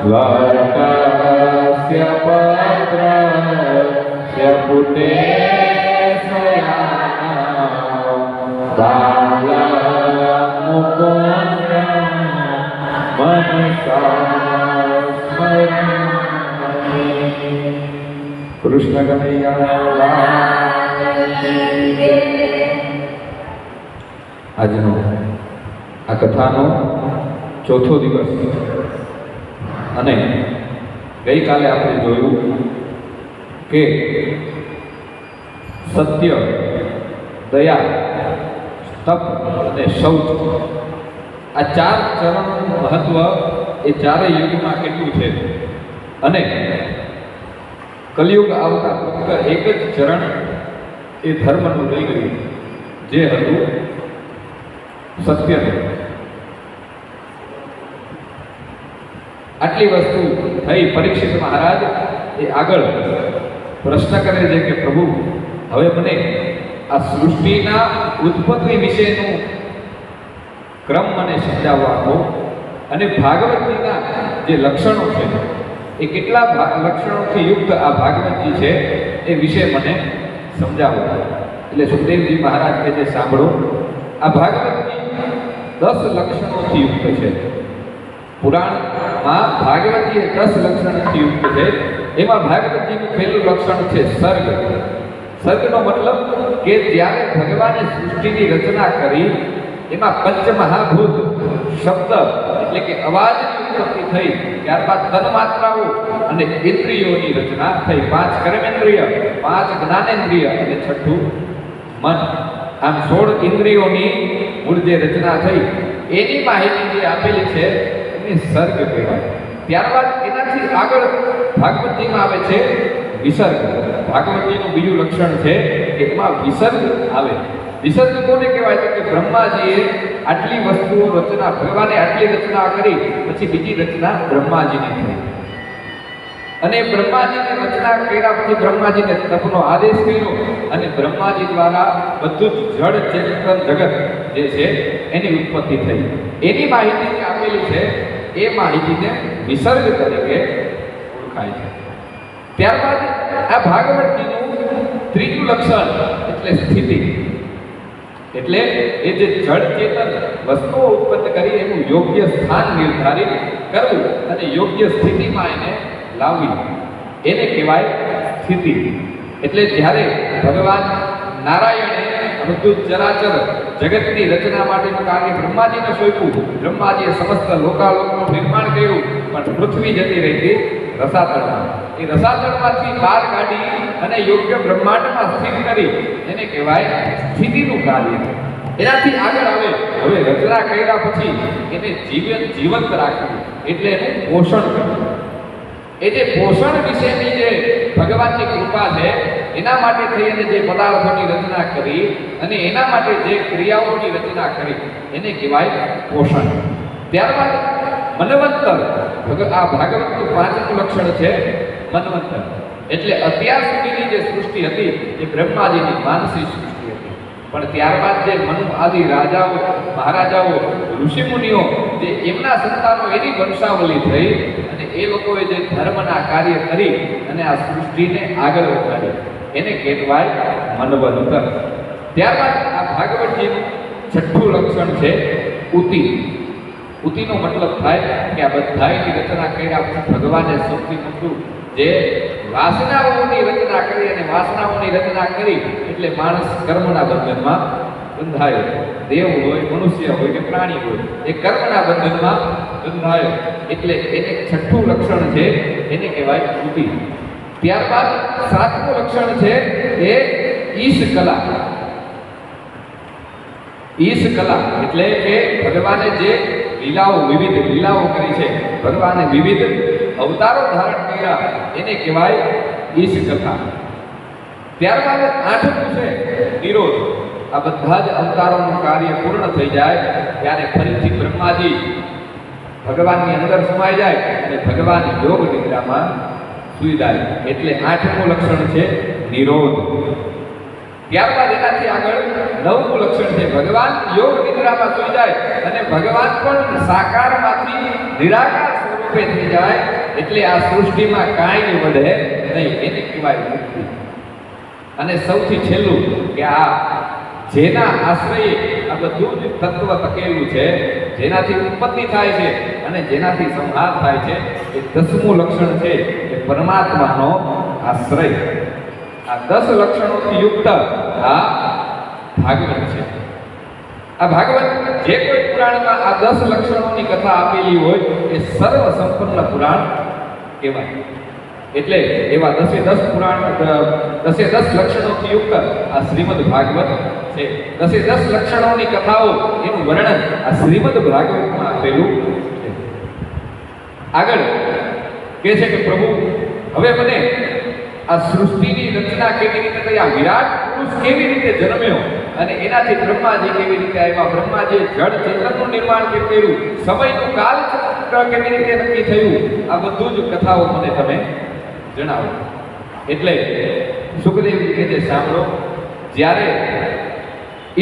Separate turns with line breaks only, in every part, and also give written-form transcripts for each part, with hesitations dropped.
દ્વારકાસ્ય પત્રસ્ય પુટેશયાના બાલમુકુંદં મનસા સ્મરામિ. કૃષ્ણ કનૈયા. આજનો આ કથાનો ચોથો દિવસ અને ગઈકાલે આપણે જોયું કે સત્ય, દયા, તપ અને શૌચ આ ચાર ચરણનું મહત્વ એ ચારેય યુગમાં કેટલું છે અને કલિયુગ આવતા ફક્ત એક જ ચરણ એ ધર્મનું રહી ગયું જે હતું સત્યનું. આટલી વસ્તુ થઈ. પરીક્ષિત મહારાજ એ આગળ પ્રશ્ન કરે છે કે પ્રભુ હવે મને આ સૃષ્ટિના ઉત્પત્તિ વિશેનું ક્રમ મને સમજાવવા આપો અને ભાગવતજીના જે લક્ષણો છે એ કેટલા લક્ષણોથી યુક્ત આ ભાગવતજી છે એ વિશે મને સમજાવો. એટલે સુખદેવજી મહારાજ કહે છે સાંભળો, આ ભાગવતજી 10 લક્ષણોથી યુક્ત છે. પુરાણમાં ભાગવતજી 10 લક્ષણોથી યુક્ત છે. એમાં ભાગવતજીનું પહેલું લક્ષણ છે સર્ગ. સર્ગનો મતલબ કે જ્યારે ભગવાને સૃષ્ટિની રચના કરી એમાં પંચમહાભૂત શબ્દ એટલે કે અવાજની ઉત્પત્તિ થઈ, ત્યારબાદ તન્માત્રાઓ અને ઇન્દ્રિયોની રચના થઈ. 5 કર્મેન્દ્રિય, 5 જ્ઞાનેન્દ્રિય અને 6ઠું મન. આમ 16 ઇન્દ્રિયોની મૂળ જે રચના થઈ એની માહિતી જે આપેલી છે એને સર્ગ કહેવાય. ત્યારબાદ એનાથી આગળ ભાગવતજીમાં આવે છે વિસર્ગ. ભાગવતજીનું બીજું લક્ષણ છે કે એમાં વિસર્ગ આવે. વિસર્ગ કોને કહેવાય તો કે બ્રહ્માજીએ આટલી વસ્તુઓ રચના, ભગવાને આટલી રચના કરી પછી બીજી રચના બ્રહ્માજીની થઈ અને બ્રહ્માજીને રચના કર્યા પછી બ્રહ્માજીને તપનો આદેશ કર્યો અને બ્રહ્માજી દ્વારા બધું જ જળ ચેતન જગત જે છે એની ઉત્પત્તિ થઈ. એની માહિતી જે આપેલી છે એ માહિતીને વિસર્ગ તરીકે ઓળખાય છે. ત્યારબાદ આ ભાગવતજીનું ત્રીજું લક્ષણ એટલે સ્થિતિ. એટલે એ જે જળ ચેતન વસ્તુઓ ઉત્પન્ન કરી એનું યોગ્ય સ્થાન નિર્ધારિત કરવું અને યોગ્ય સ્થિતિમાં એને લાવવી, એને કહેવાય સ્થિતિ. એટલે જ્યારે ભગવાન નારાયણે બધું ચરાચર જગતની રચના માટેનું કાર્ય બ્રહ્માજીને સોંપ્યું, બ્રહ્માજીએ સમસ્ત લોકાલોકનું નિર્માણ કર્યું, પણ પૃથ્વી જતી રહી હતી રસાતળમાં. એ રસાતળમાંથી બહાર કાઢી અને યોગ્ય બ્રહ્માંડમાં સ્થિત કરી એને કહેવાય સ્થિતિનું કાર્ય. એનાથી આગળ આવે હવે રચના કર્યા પછી એને જીવંત રાખવું એટલે એનું પોષણ કરવું. એ જે પોષણ વિશેની જે ભગવાનની કૃપા છે એના માટે થઈ અને જે પદાર્થોની રચના કરી અને એના માટે જે ક્રિયાઓની રચના કરી એને કહેવાય પોષણ. ત્યારબાદ મનવંતર. આ ભાગવતનું 5મું લક્ષણ છે મનવંતર. એટલે અત્યાર સુધીની જે સૃષ્ટિ હતી એ બ્રહ્માજીની માનસી સૃષ્ટિ હતી, પણ ત્યારબાદ જે મનુ આદિ રાજાઓ, મહારાજાઓ, ઋષિમુનિઓ જે એમના સંતાનો એની વંશાવલી થઈ અને એ લોકોએ જે ધર્મના કાર્ય કરી અને આ સૃષ્ટિને આગળ વધારી એને કહેવાય મનવંતર. ત્યારબાદ આ ભાગવતજીનું 6ઠું લક્ષણ છે ઉતિ. ઉતિનો મતલબ થાય કે આ બધાની રચના કર્યા પછી ભગવાને સૌથી મોટું જે વાસનાઓની રચના કરી અને વાસનાઓની રચના કરી એટલે માણસ કર્મના બંધનમાં બંધાયો. દેવ હોય, મનુષ્ય હોય કે પ્રાણી હોય, એ કર્મના બંધનમાં બંધાયો. એટલે એને 6ઠું લક્ષણ છે એને કહેવાય ઉતિ. ત્યારબાદ 7મું લક્ષણ છે એ ઈશ કલા. ઈશ કલા એટલે કે ભગવાને જે લીલાઓ, વિવિધ લીલાઓ કરી છે, ભગવાને વિવિધ અવતારો ધારણ કર્યા એને કહેવાય ઈશ કથા. ત્યારબાદ 8મું છે નિરોધ. આ બધા જ અવતારોનું કાર્ય પૂર્ણ થઈ જાય ત્યારે ફરીથી બ્રહ્માજી ભગવાનની અંદર સમાઈ જાય અને ભગવાન યોગ નિદ્રામાં સૂઈ જાય. એટલે 8મું લક્ષણ છે નિરોધ. ત્યારબાદ એનાથી આગળ 9મું લક્ષણ છે ભગવાન યોગ નિદ્રામાં સૂઈ જાય અને ભગવાન પણ સાકારમાંથી નિરાકાર સ્વરૂપ રૂપે થઈ જાય એટલે આ સૃષ્ટિમાં કાંઈ વધે નહીં, એને કહેવાય મુક્તિ. અને સૌથી છેલ્લું કે આ જેના આશ્રયે આ બધું જ તત્વ ટકેલું છે, જેનાથી ઉત્પત્તિ થાય છે અને જેનાથી સંહાર થાય છે, એ 10મું લક્ષણ છે એ પરમાત્માનો આશ્રય. આ 10 લક્ષણોથી યુક્ત આ ભાગવત છે. આ ભાગવત જે કોઈ પુરાણમાં આ 10 લક્ષણોની કથા આપેલી હોય એ સર્વ સંપન્ન પુરાણ કહેવાય. એટલે એવા 10 પુરાણ 10 લક્ષણોથી યુક્ત આ શ્રીમદ ભાગવત છે. 10 લક્ષણોની કથાઓ એનું વર્ણન આ શ્રીમદ ભાગવતમાં આપેલું છે. આગળ કહે છે કે પ્રભુ હવે મને આ સૃષ્ટિની રચના કેવી રીતે થઈ, આ વિરાટ પુરુષ કેવી રીતે જન્મ્યો અને એનાથી બ્રહ્માજી કેવી રીતે આવ્યા, બ્રહ્માજીએ જળ ચેતનનું નિર્માણ કેવી કર્યું, સમયનું કાલચક્ર કેવી રીતે નક્કી થયું, આ બધું જ કથાઓ મને તમે જણાવો. એટલે સુખદેવજી કહે છે સાંભળો, જ્યારે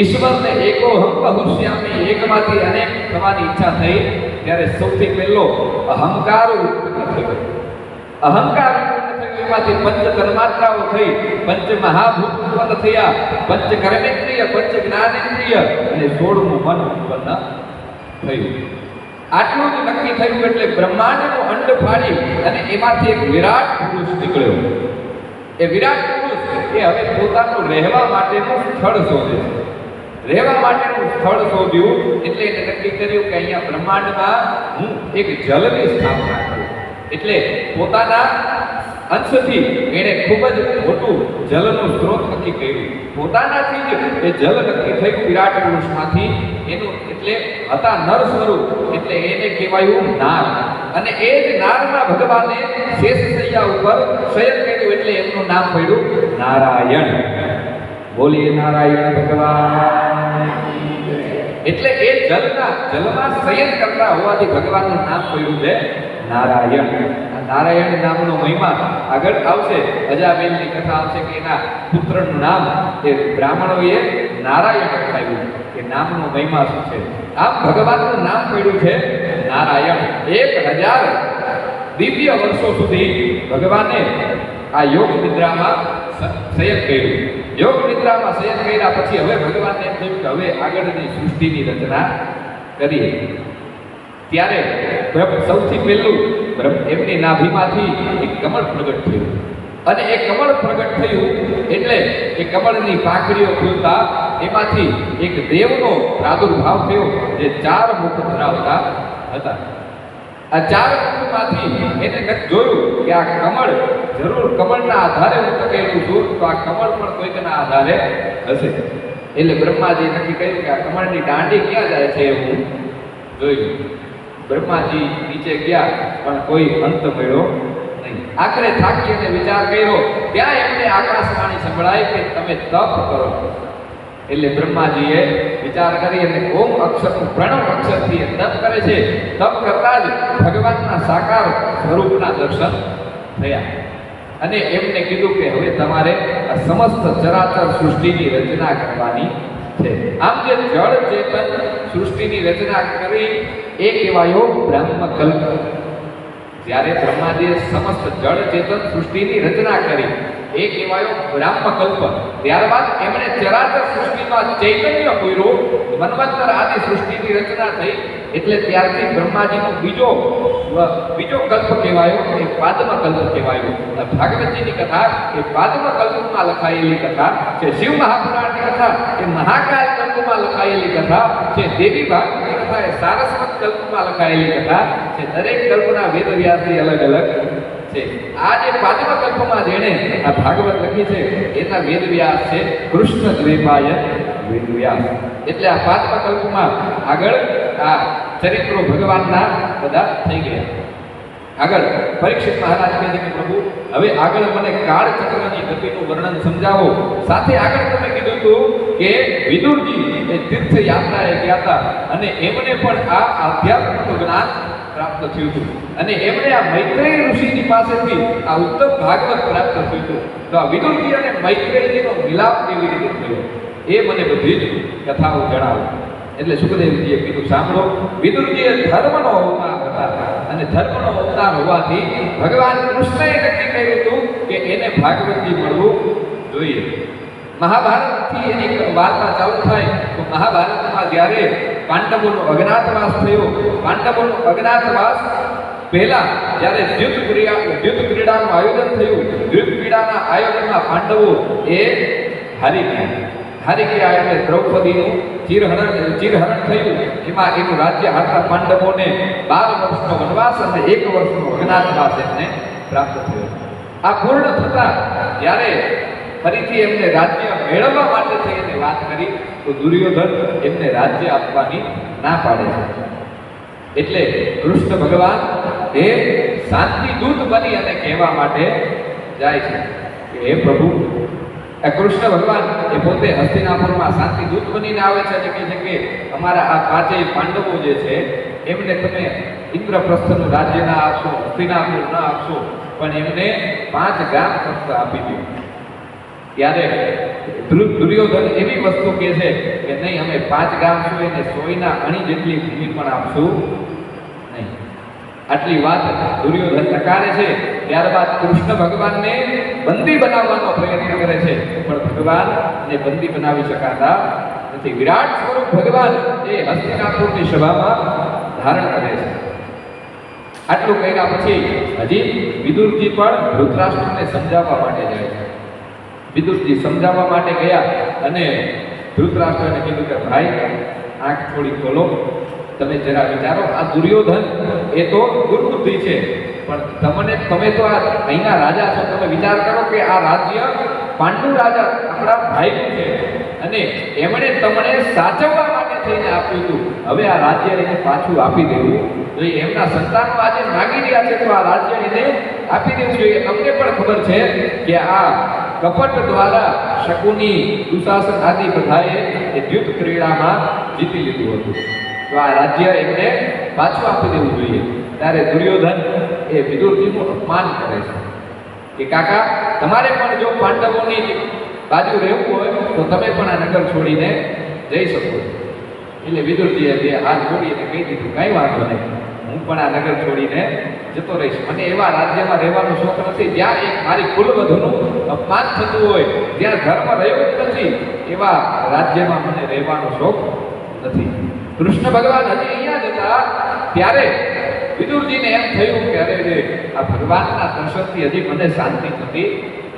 ઈશ્વરને એકો હમ બહુશ્યામી એકમાંથી અનેક થવાની ઈચ્છા થઈ ત્યારે સૌથી પહેલો અહંકાર ઉત્પન્ન થયો. અહંકાર માંથી પંચ તન્માત્રાઓ થઈ, પંચ મહાભૂત ઉત્પન્ન થયા, પંચ કર્મેન્દ્રિય, પંચ જ્ઞાનેન્દ્રિય અને 16મું મન ઉત્પન્ન થયું. આટલું જ નક્કી થયું એટલે બ્રહ્માંડનું અંડ ફાડી અને એમાંથી એક વિરાટ પુરુષ નીકળ્યો. એ વિરાટ પુરુષ એ હવે પોતાનું રહેવા માટેનું સ્થળ શોધે છે. રહેવા માટેનું સ્થળ શોધ્યું એટલે એને નક્કી કર્યું કે અહીંયા બ્રહ્માંડમાં હું એક જલની સ્થાપના કરું. એટલે પોતાના અંશથી એણે ખૂબ જ મોટું જલનું સ્ત્રોત નક્કી કર્યું. પોતાનાથી જ એ જલ નક્કી થયું વિરાટ પુરુષમાંથી. એનું એટલે હતા નર સ્વરૂપ એટલે એને કહેવાયું નાર. અને એ જ નારના ભગવાને શેષશૈયા ઉપર શયન કર્યું એટલે એમનું નામ પડ્યું નારાયણ. બોલીએ નારાયણ ભગવાન. એટલે એ જલમાં શયન કરતા હોવાથી ભગવાનનું નામ પડ્યું છે નારાયણ. નારાયણ નામનો મહિમા આગળ આવશે. અજાબેલની કથા આવશે કે એના પુત્રનું નામ એ બ્રાહ્મણોએ નારાયણ રખાવ્યું. કે નામનો મહિમા શું છે. આમ ભગવાનનું નામ પડ્યું છે નારાયણ. 1000 દિવ્ય વર્ષો સુધી ભગવાને આ યોગ નિદ્રામાં શયન કર્યું. યોગ નિદ્રામાં શયન કર્યા પછી હવે ભગવાનને એમ થયું કે હવે આગળની સૃષ્ટિની રચના કરીએ. ત્યારે સૌથી પહેલું એમની નાભીમાંથી એક કમળ પ્રગટ થયું. અને એ કમળ પ્રગટ થયું એટલે એ કમળની પાંખડીઓ ખુલતા એમાંથી એક દેવનો પ્રાદુર્ભાવ થયો જે 4 મુખ ધરાવતા હતા. આ 4 મુખમાંથી એને જોયું કે આ કમળ જરૂર કમળના આધારે હું ટકેલું છું, તો આ કમળ પણ કોઈકના આધારે હશે. એટલે બ્રહ્માજી નક્કી કર્યું કે આ કમળની દાંડી ક્યાં જાય છે એ હું જોઈ. બ્રહ્માજી નીચે ગયા પણ કોઈ અંત મળ્યો નહીં. આખરે થાકી અને વિચાર કર્યો. ત્યાં એમને આકાશવાણી સંભળાય કે તમે તપ કરો. એટલે બ્રહ્માજીએ વિચાર કરી અને ઓમ અક્ષરનું પ્રણવ અક્ષરથી તપ કરે છે. તપ કરતા જ ભગવાનના સાકાર સ્વરૂપના દર્શન થયા. અને એમને કીધું કે હવે તમારે આ સમસ્ત ચરાચર સૃષ્ટિની રચના કરવાની છે. આમ જે જળ ચેતન સૃષ્ટિની રચના કરી એ કહેવાયો બ્રહ્મકલ્પ. જ્યારે બ્રહ્માજીએ સમસ્ત જળ ચેતન સૃષ્ટિની રચના કરી એ કહેવાયો બ્રહ્મકલ્પ. ત્યારબાદ એમણે ચરાચર સૃષ્ટિમાં ચૈતન્ય પૂર્યો. મન્વંતર આદિ સૃષ્ટિની રચના થઈ એટલે ત્યારથી બ્રહ્માજીનો બીજો કલ્પ કહેવાયો એ પાદ્મકલ્પ કહેવાયો. ભાગવતજીની કથા એ પાદ્મકલ્પમાં લખાયેલી કથા છે. શિવ મહાપુરાણની કથા એ મહાકાલ કલ્પમાં લખાયેલી કથા છે. દેવી ભાગવતની કથા એ સારસ્વત કલ્પમાં લખાયેલી કથા છે. દરેક કલ્પના વેદવ્યાસથી અલગ અલગ છે. આ જે પાદ્મકલ્પમાં જેણે આ ભાગવત લખી છે એના વેદવ્યાસ છે કૃષ્ણ દ્વૈપાયન વેદવ્યાસ. એટલે આ પાદ્મકલ્પમાં આગળ આ ચરિત્રો ભગવાનના બધા થઈ ગયા. આગળ પરીક્ષિત મહારાજ કહે છે કે પ્રભુ હવે આગળ મને કાળચક્રની ગતિનું વર્ણન સમજાવો. સાથે આગળ તમે કીધું હતું કે વિદુરજી એ તીર્થ યાત્રાએ ગયા હતા અને એમને પણ આ આધ્યાત્મનું જ્ઞાન પ્રાપ્ત થયું હતું અને એમણે આ મૈત્રેય ઋષિની પાસેથી આ ઉત્તમ ભાગવત પ્રાપ્ત થયું હતું. તો આ વિદુરજી અને મૈત્રેયજીનો મિલાપ કેવી રીતે થયો એ મને બધી જ કથાઓ જણાવો. એટલે સુખદેવજીએ કીધું સાંભળો. વિદુરજી એ ધર્મનો અવતાર હતા અને ધર્મનો અવતાર હોવાથી ભગવાન કૃષ્ણએ નક્કી કર્યું હતું કે એને ભાગવતજી મળવું જોઈએ. મહાભારતથી એની વાર્તા ચાલુ થાય તો મહાભારતમાં જ્યારે પાંડવોનો અજ્ઞાતવાસ થયો, પાંડવોનો અજ્ઞાતવાસ પહેલા જ્યારે યુદ્ધ ક્રીડાનું આયોજન થયું, યુદ્ધ ક્રીડાના આયોજનમાં પાંડવો એ હારી ગયા એટલે દ્રૌપદીનું ચીરહરણ થયું. એમાં એનું રાજ્ય હારતા પાંડવોને 12 વર્ષનો વનવાસ અને 1 વર્ષનો અજ્ઞાતવાસ એમને પ્રાપ્ત થયો. આ પૂર્ણ થતા જ્યારે ફરીથી એમને રાજ્ય મેળવવા માટે થઈ એને વાત કરી તો દુર્યોધન એમને રાજ્ય આપવાની ના પાડે છે. એટલે કૃષ્ણ ભગવાન એ શાંતિ દૂત બની અને કહેવા માટે જાય છે કે હે પ્રભુ, કૃષ્ણ ભગવાન એ પોતે હસ્તિનાપુરમાં શાંતિ દૂત બનીને આવે છે અને કહે છે કે અમારા આ પાંચેય પાંડવો જે છે એમને તમે ઇન્દ્રપ્રસ્થનું રાજ્ય ના આપશો, હસ્તિનાપુર ના આપશો, પણ એમને 5 ગામ ફક્ત આપી દો. ત્યારે દુર્યોધન એવી વસ્તુ કહે છે કે નહીં, અમે 5 ગામ છું એને 100ના અણી જેટલી ભૂમિ પણ આપશું નહીં. આટલી વાત દુર્યોધન નકારે છે. ત્યારબાદ કૃષ્ણ ભગવાનને બંદી બનાવવાનો પ્રયત્ન કરે છે, પણ ભગવાનને બંદી બનાવી શકાતા નથી. વિરાટ સ્વરૂપ ભગવાન એ હસ્તિનાપુરની સભામાં ધારણ કરે છે. આટલું કર્યા પછી હજી વિદુરજી પણ ધૃતરાષ્ટ્રને સમજાવવા માટે જાય છે. વિદુરજી સમજાવવા માટે ગયા અને ધૃતરાષ્ટ્રને કીધું કે ભાઈ, આંખ થોડી ખોલો, તમે જરા વિચારો. આ દુર્યોધન એ તો દુર્બુદ્ધિ છે, પણ તમે તો આ અહીંના રાજા છો. તમે વિચાર કરો કે આ રાજ્ય પાંડુ રાજા આપણા ભાઈનું છે અને એમણે તમને સાચવવા માટે થઈને આપ્યું હતું. હવે આ રાજ્ય એને પાછું આપી દેવું જોઈએ. એમના સંતાનો આજે માગી રહ્યા છે તો આ રાજ્ય એને આપી દેવું જોઈએ. તમને પણ ખબર છે કે આ કપટ દ્વારા શકુની, દુશાસન આદિ બધાએ એ યુદ્ધ ક્રીડામાં જીતી લીધું હતું. તો આ રાજ્ય એમને પાછું આપી દેવું જોઈએ. ત્યારે દુર્યોધન એ વિદુરજીનું અપમાન કરે છે કે કાકા, તમારે પણ જો પાંડવોની બાજુ રહેવું હોય તો તમે પણ આ નગર છોડીને જઈ શકો છો. એટલે વિદુરજીએ બે હાથ જોડીને કહી દીધું, કાંઈ વાંધો નહીં, હું પણ આ નગર છોડીને જતો રહીશ. મને એવા રાજ્યમાં રહેવાનો શોખ નથી જ્યાં એક મારી કુલવધુનું અપમાન થતું હોય, જ્યાં ધર્મ રહ્યો જ નથી, એવા રાજ્યમાં મને રહેવાનો શોખ નથી. કૃષ્ણ ભગવાન હજી અહીંયા જ હતા ત્યારે વિદુરજીને એમ થયું કે અરે આ ભગવાનના દર્શનથી હજી મને શાંતિ થતી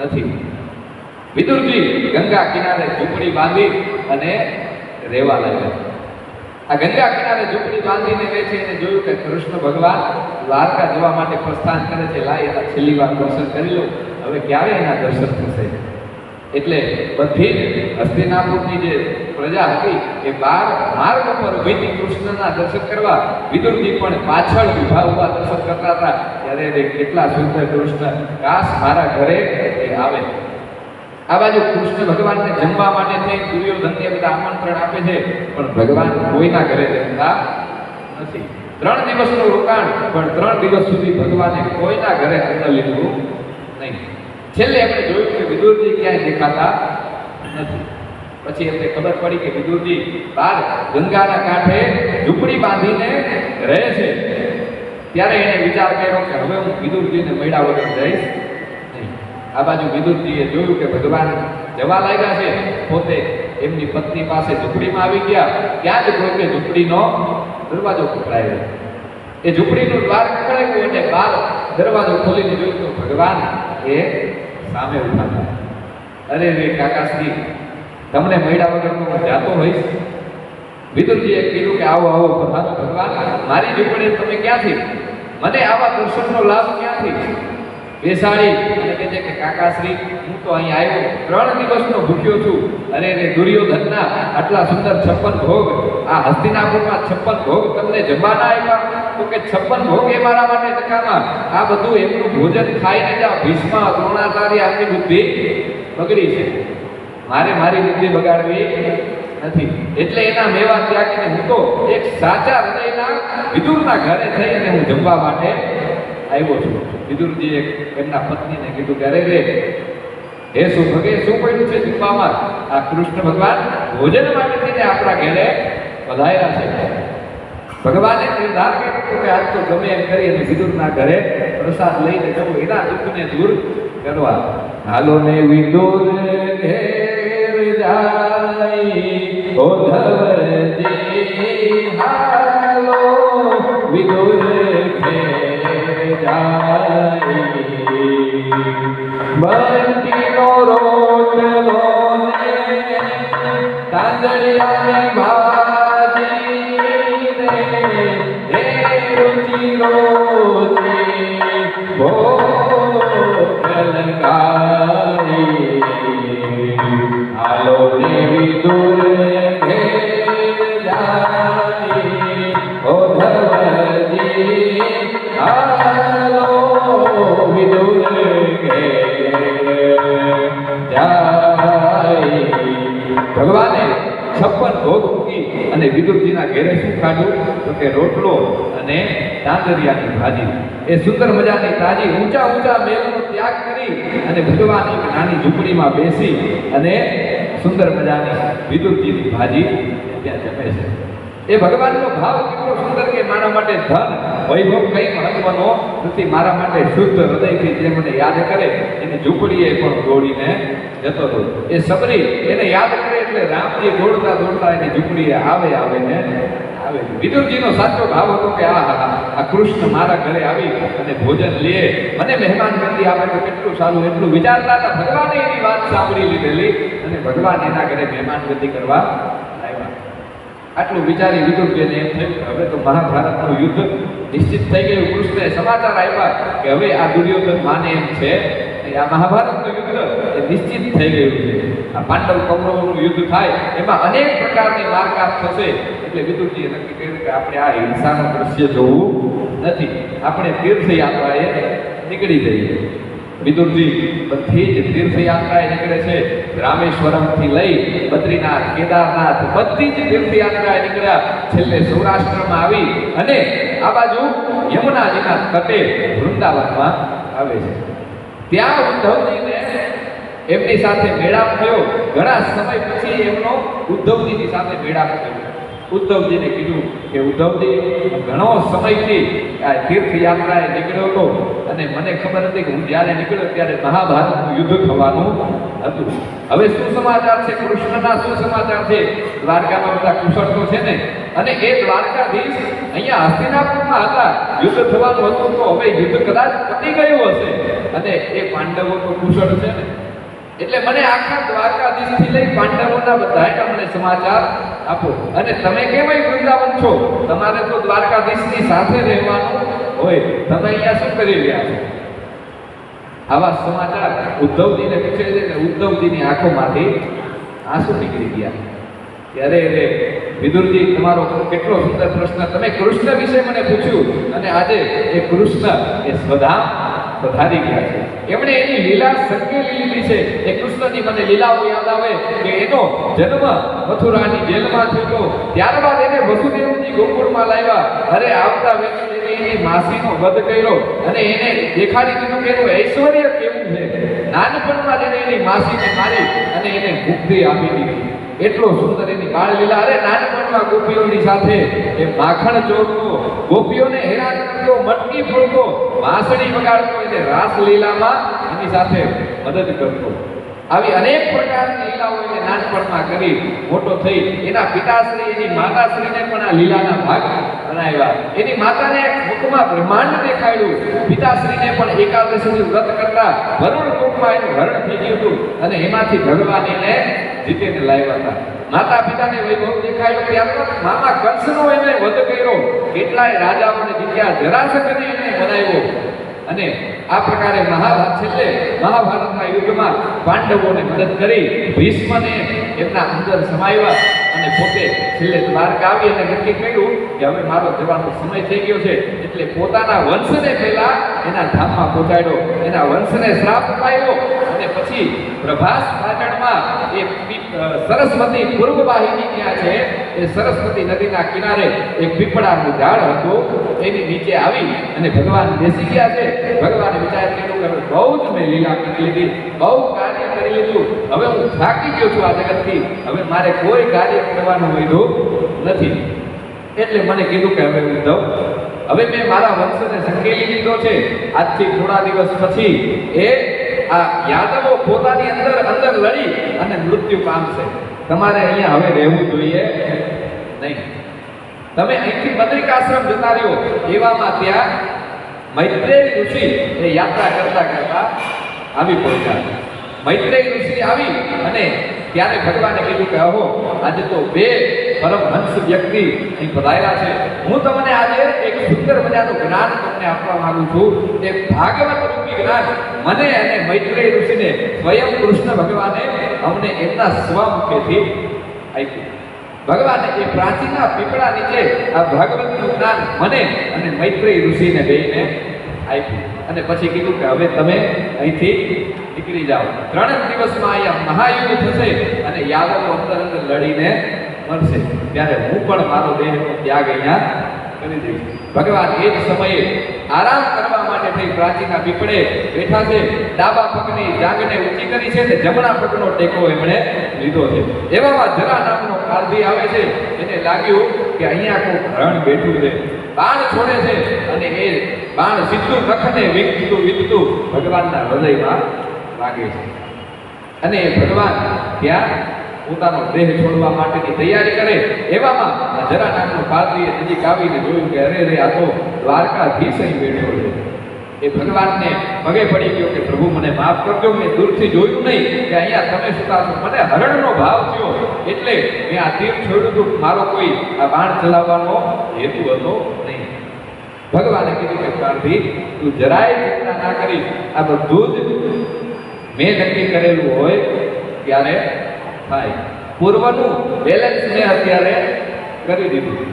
નથી. વિદુરજી ગંગા કિનારે ઝૂંપડી બાંધી અને રહેવા લાગ્યા. આ ગંગા કિનારે ઝૂંપડી બાંધીને રહે છે અને જોયું કે કૃષ્ણ ભગવાન દ્વારકા જવા માટે પ્રસ્થાન કરે છે. લાય એના છેલ્લી વાર દર્શન કરી લો, હવે ક્યારે એના દર્શન થશે. એટલે બધી હસ્તિનાપુરની જે પ્રજા હતી એ 12 માર્ગ પર ઉભી હતી કૃષ્ણના દર્શન કરવા. વિદુરજી પણ પાછળ ઉભા દર્શન કરતા હતા. ત્યારે કેટલા સુંદર કૃષ્ણ, કાશ મારા ઘરે એ આવે. આ બાજુ કૃષ્ણ ભગવાનને જમવા માટે થઈ દુર્યોધનને બધા આમંત્રણ આપે છે, પણ ભગવાન કોઈના ઘરે જમતા નથી. 3 દિવસનું રોકાણ, પણ 3 દિવસ સુધી ભગવાને કોઈના ઘરે અન્ન લીધું નહીં. છેલ્લે એમણે જોયું કે વિદુરજી ક્યાંય દેખાતા નથી. પછી એમને ખબર પડી કે વિદુરજી બહાર ગંગાના કાંઠે ઝૂંપડી બાંધીને રહે છે. ત્યારે એણે વિચાર કર્યો કે હવે હું વિદુરજીને મળ્યા વગર જઈશ નહીં. આ બાજુ વિદુરજીએ જોયું કે ભગવાન જવા લાગ્યા છે, પોતે એમની પત્ની પાસે ઝૂંપડીમાં આવી ગયા. ત્યાં જ પોતે ઝૂંપડીનો દરવાજો ખખડાવ્યો. એ ઝૂંપડીનું દ્વાર ખખડાવ્યું અને બહાર દરવાજો ખોલીને જોયું તો ભગવાન એ સામે ઉભા હતા. અરે રે કાકાશ્રી, તમને મળ્યા વગર હું જાતો હોઈશ. વિદુરજીએ કીધું કે આવો આવો ભગવાન, મારી ઝૂંપડી તમે ક્યાંથી, મને આવા દર્શનનો લાભ ક્યાંથી? બેસાડી અને કહે છે કે કાકાશ્રી, હું તો અહીં આવ્યો 3 દિવસનો ભૂખ્યો છું. અરે રે દુર્યોધનના આટલા સુંદર 56 ભોગ, આ હસ્તિનાપુરમાં 56 ભોગ તમને જમવા ના આવ્યા? તો કે 56 ભોગ એ મારા માટે નકામા, આ બધું એમનું ભોજન ખાઈને જાઓ. ભીષ્મ, દ્રોણાચાર્ય, આમની બુદ્ધિ બગડી છે, મારે મારી બુદ્ધિ બગાડવી નથી. એટલે એના મેવા ત્યાગીને હું તો એક સાચા હૃદયના વિદુરના ઘરે થઈને હું જમવા માટે આવ્યો છું. વિદુરજીએ એમના પત્નીને કીધું કે અરે રે હે શું પડ્યું છે જમવામાં? આ કૃષ્ણ ભગવાન ભોજન માટે થઈને આપણા ઘરે પધાર્યા છે. ભગવાને નિર્ધાર કર્યો કે આજ તો ગમે એમ કરી અને વિદુરના ઘરે પ્રસાદ લઈને જવું, એના દુઃખને દૂર કરવા. હાલો ને વિદુર ઘેર જાય ઉદ્ધવજી, હાલો વિદુર ઘેર જાય, બંટીનો રોટલો ને તાંદળિયાને ભાજી રે રુચિ રોચી ભોગ લગાઈ. હાલો ને વિદુર ઘેર જાય ઉદ્ધવજી, હાલો વિદુર ભગવાને 56 ભોગ મૂકી અને વિદુરજીના ઘેરે શું ખાધું તો કે રોટલો અને તાંદરિયાની ભાજી. એ સુંદર મજાની તાજી ઊંચા ઊંચા મહેલનો ત્યાગ કરી અને ભગવાન એક નાની ઝૂંપડીમાં બેસી અને સુંદર મજાની વિદુરજીની ભાજી ત્યાં જમે છે. એ ભગવાનનો ભાવ કેટલો સુંદર કે મારા માટે ધન વૈભવ કઈ મહત્વનો નથી, મારા માટે શુદ્ધ હૃદયથી જે મને યાદ કરે એની ઝૂંપડીએ પણ દોડીને જતો હતો. એ સબરી એને યાદ કરે એટલે રામજી દોડતા દોડતા એની ઝૂંપડીએ આવે ને આવે. વિદુરજીનો સાચો ભાવ હતો કે આ કૃષ્ણ મારા ઘરે આવી અને ભોજન લે, મને મહેમાન ગતિ આપે તો કેટલું સારું, એટલું વિચારતા હતા. ભગવાને એની વાત સાંભળી લીધેલી અને ભગવાન એના ઘરે મહેમાન ગતિ કરવા આવ્યા. આટલું વિચારી વિદુરજીને એમ થયું કે હવે તો મહાભારતનું યુદ્ધ નિશ્ચિત થઈ ગયું. કૃષ્ણએ સમાચાર આપ્યા કે હવે આ દુર્યોધન માને એમ છે, આ મહાભારતનું યુદ્ધ એ નિશ્ચિત થઈ ગયું છે. આ પાંડવ કૌરવોનું યુદ્ધ થાય એમાં અનેક પ્રકારની મારકાટ થશે. એટલે વિદુરજીએ નક્કી કર્યું કે આપણે આ હિંસાનું દ્રશ્ય જોવું નથી, આપણે તીર્થયાત્રાએ નીકળી જઈએ. વિદુરજી બધી જ તીર્થયાત્રાએ નીકળે છે. રામેશ્વરમથી લઈ બદ્રીનાથ, કેદારનાથ બધી જ તીર્થયાત્રાએ નીકળ્યા. છેલ્લે સૌરાષ્ટ્રમાં આવી અને આ બાજુ યમુનાજીના તટે વૃંદાવનમાં આવે છે. ત્યાં ઉદ્ધવજીને એમની સાથે મેળાપ થયો. ઘણા સમય પછી એમનો ઉદ્ધવજીની સાથે મેળાપ થયો. ઉદ્ધવજીને કીધું કે ઉદ્ધવજી, ઘણો સમયથી આ તીર્થયાત્રાએ નીકળ્યો હતો અને મને ખબર હતી કે હું જ્યારે નીકળ્યો ત્યારે મહાભારતનું યુદ્ધ થવાનું હતું. હવે શું સમાચાર છે? કૃષ્ણના શું સમાચાર છે? દ્વારકામાં બધા કુશળ તો છે ને, અને એ દ્વારકાધીશ અહીંયા હસ્તિનાપુરમાં હતા, યુદ્ધ થવાનું હતું, તો હવે યુદ્ધ કદાચ પતી ગયું હશે અને એ પાંડવો તો કુશળ છે ને, એટલે મને આખા દ્વારકાધીશથી લઈ પાંડવોના બધાના મને સમાચાર આપો. અને તમે કેવાય વૃંદાવન છો, તમારે તો દ્વારકાધીશની સાથે રહેવાનું હોય, તમે અહીંયા શું કરી રહ્યા છો? આવા સમાચાર ઉદ્ધવજીને પૂછે છે કે ઉદ્ધવજીની આંખોમાંથી આંસુ નીકળી ગયા. ત્યારે વિદુરજી, તમારો કેટલો સુંદર પ્રશ્ન, તમે કૃષ્ણ વિશે મને પૂછ્યું અને આજે એ કૃષ્ણ એ સ્વધામ પધારી ગયા છે. એમણે એની લીલા સંકેલી લીધી છે. એ કૃષ્ણની મને લીલાઓ યાદ આવે કે એનો જન્મ મથુરાની જેલમાં થયો, ત્યારબાદ એને વસુદેવજી ગોકુળમાં લાવ્યા. અરે આવતા વેળે એની માસીનો વધ કર્યો અને એને દેખાડી દીધું કે એનું ઐશ્વર્ય કેવું છે. નાનપણમાં જ એને એની માસીને મારી અને એને મુક્તિ આપી દીધી. એટલો સુંદર એની બાળ લીલા. અરે નાનપણમાં ગોપીઓની સાથે એ માખણ ચોરતો, ગોપીઓને હેરાન કરતો, મટકી ફોડતો, વાંસળી વગાડતો, એને રાસલીલામાં એની સાથે મદદ કરતો. આવી અનેક પ્રકારની લીલાઓ એને નાનપણમાં કરી. મોટો થઈ એના પિતાશ્રી, એની માતાશ્રીને પણ આ લીલાના ભાગ બનાવ્યા. એની માતાને મુખમાં બ્રહ્માંડ દેખાડ્યું. પિતાશ્રીને પણ એકાદશીનું વ્રત કરતા વરુણ કુંભમાં એનું હરણ થઈ ગયું હતું અને એમાંથી ભગવાન એને જીતીને લાવ્યા હતા. માતા પિતાને વૈભવ દેખાડ્યો. ત્યારબાદ મામા કંસનો એને વધ કર્યો. કેટલાય રાજાઓને જીત્યા, જરાસંઘને એને બનાવ્યો. અને આ પ્રકારે છેલ્લે મહાભારતના યુદ્ધમાં પાંડવોને મદદ કરી. ભીષ્મને એમના અંદર સમાવ્યા અને પોતે છેલ્લે દ્વારકા આવી અને નક્કી કર્યું કે હવે મારો જવાનો સમય થઈ ગયો છે, એટલે પોતાના વંશને પહેલા એના ધામમાં પહોંચાડ્યો. એના વંશને શ્રાપ અપાયો અને પછી પ્રભાસ પાટણમાં એ સરસ્વતી પૂર્વ વાહિની ત્યાં છે, એ સરસ્વતી નદીના કિનારે એક પીપળાનું ઝાડ હતું, એની નીચે આવી અને ભગવાન બેસી ગયા છે. ભગવાને વિચાર કર્યો કે બહુ જ મેં લીલા કરી લીધી, બહુ કાર્ય કરી લીધું, હવે હું થાકી ગયો છું આ જગતથી, હવે મારે કોઈ કાર્ય કરવાનું વધ્યું નથી. એટલે મને કીધું કે હવે ઉદ્ધવ, હવે મેં મારા વંશને સંકેલી લીધો છે. આજથી થોડા દિવસ પછી એ આ યાદવો પોતાની અંદર લડી અને મૃત્યુ પામશે. તમારે અહીંયા હવે રહેવું જોઈએ નહીં. તમે અહીંથી બદ્રિકાશ્રમ જતા રહ્યો. એવામાં ત્યાં મૈત્રેય ઋષિ એ યાત્રા કરતા કરતા આવી પહોંચ્યા. મૈત્રેય ઋષિ આવી અને ત્યારે ભગવાને કીધું કે અહો, આજે તો બે પરમહંસ વ્યક્તિ અહીં પધાર્યા છે. હું તમને આજે એક સુંદર મજાનું જ્ઞાન તમને આપવા માંગુ છું. એ ભાગવત રૂપી જ્ઞાન મને અને મૈત્રેય ઋષિને સ્વયં કૃષ્ણ ભગવાને અમને એમના સ્વમુખેથી આપ્યું. ભગવાને એ પ્રાચીના પીપળા નીચે આ ભાગવતનું જ્ઞાન મને અને મૈત્રેય ઋષિને બેયને આપ્યું. અને પછી કીધું કે હવે તમે અહીંથી નીકળી જાઓ. 3 દિવસમાં અહીંયા મહાયુદ્ધ થશે અને યાદવો અંદર લડીને મરશે. ત્યારે હું પણ મારો દેહનો ત્યાગ અહીંયા કરી દઈશ. ભગવાન એ જ સમયે આરામ કરવા માટે થઈ પ્રાચીના પીપળે બેઠા છે. ડાબા પગની જાંઘને ઊંચી કરી છે અને જમણા પગનો ટેકો એમણે લીધો છે. એવામાં જરા નામનો કારધી આવે છે. એને લાગ્યું કે અહીંયા કોઈ હરણ બેઠું છે. બાણ છોડે છે અને એ બાણ સીધું નખને વીંધતું ભગવાનના હૃદયમાં લાગે છે. અને ભગવાન ત્યાં પોતાનો દેહ છોડવા માટેની તૈયારી કરે. એવામાં જરા નામનો પાદરીએ નજીક આવીને જોયું કે અરે રે, આ તો દ્વારકાધીશ અહીં બેઠો છે. એ ભગવાનને પગે પડી ગયો કે પ્રભુ મને માફ કરજો, મેં દૂરથી જોયું નહીં કે અહીંયા તમે સુતા છો. મને હરણનો ભાવ થયો એટલે મેં આ તીર છોડ્યું હતું. મારો કોઈ આ બાણ ચલાવવાનો હેતુ હતો નહીં. ભગવાને કીધું કે કારધી, તું જરાય ચિંતા ના કરીશ. આ બધું જ મેં નક્કી કરેલું હોય ત્યારે થાય. પૂર્વનું બેલેન્સ મેં અત્યારે કરી દીધું.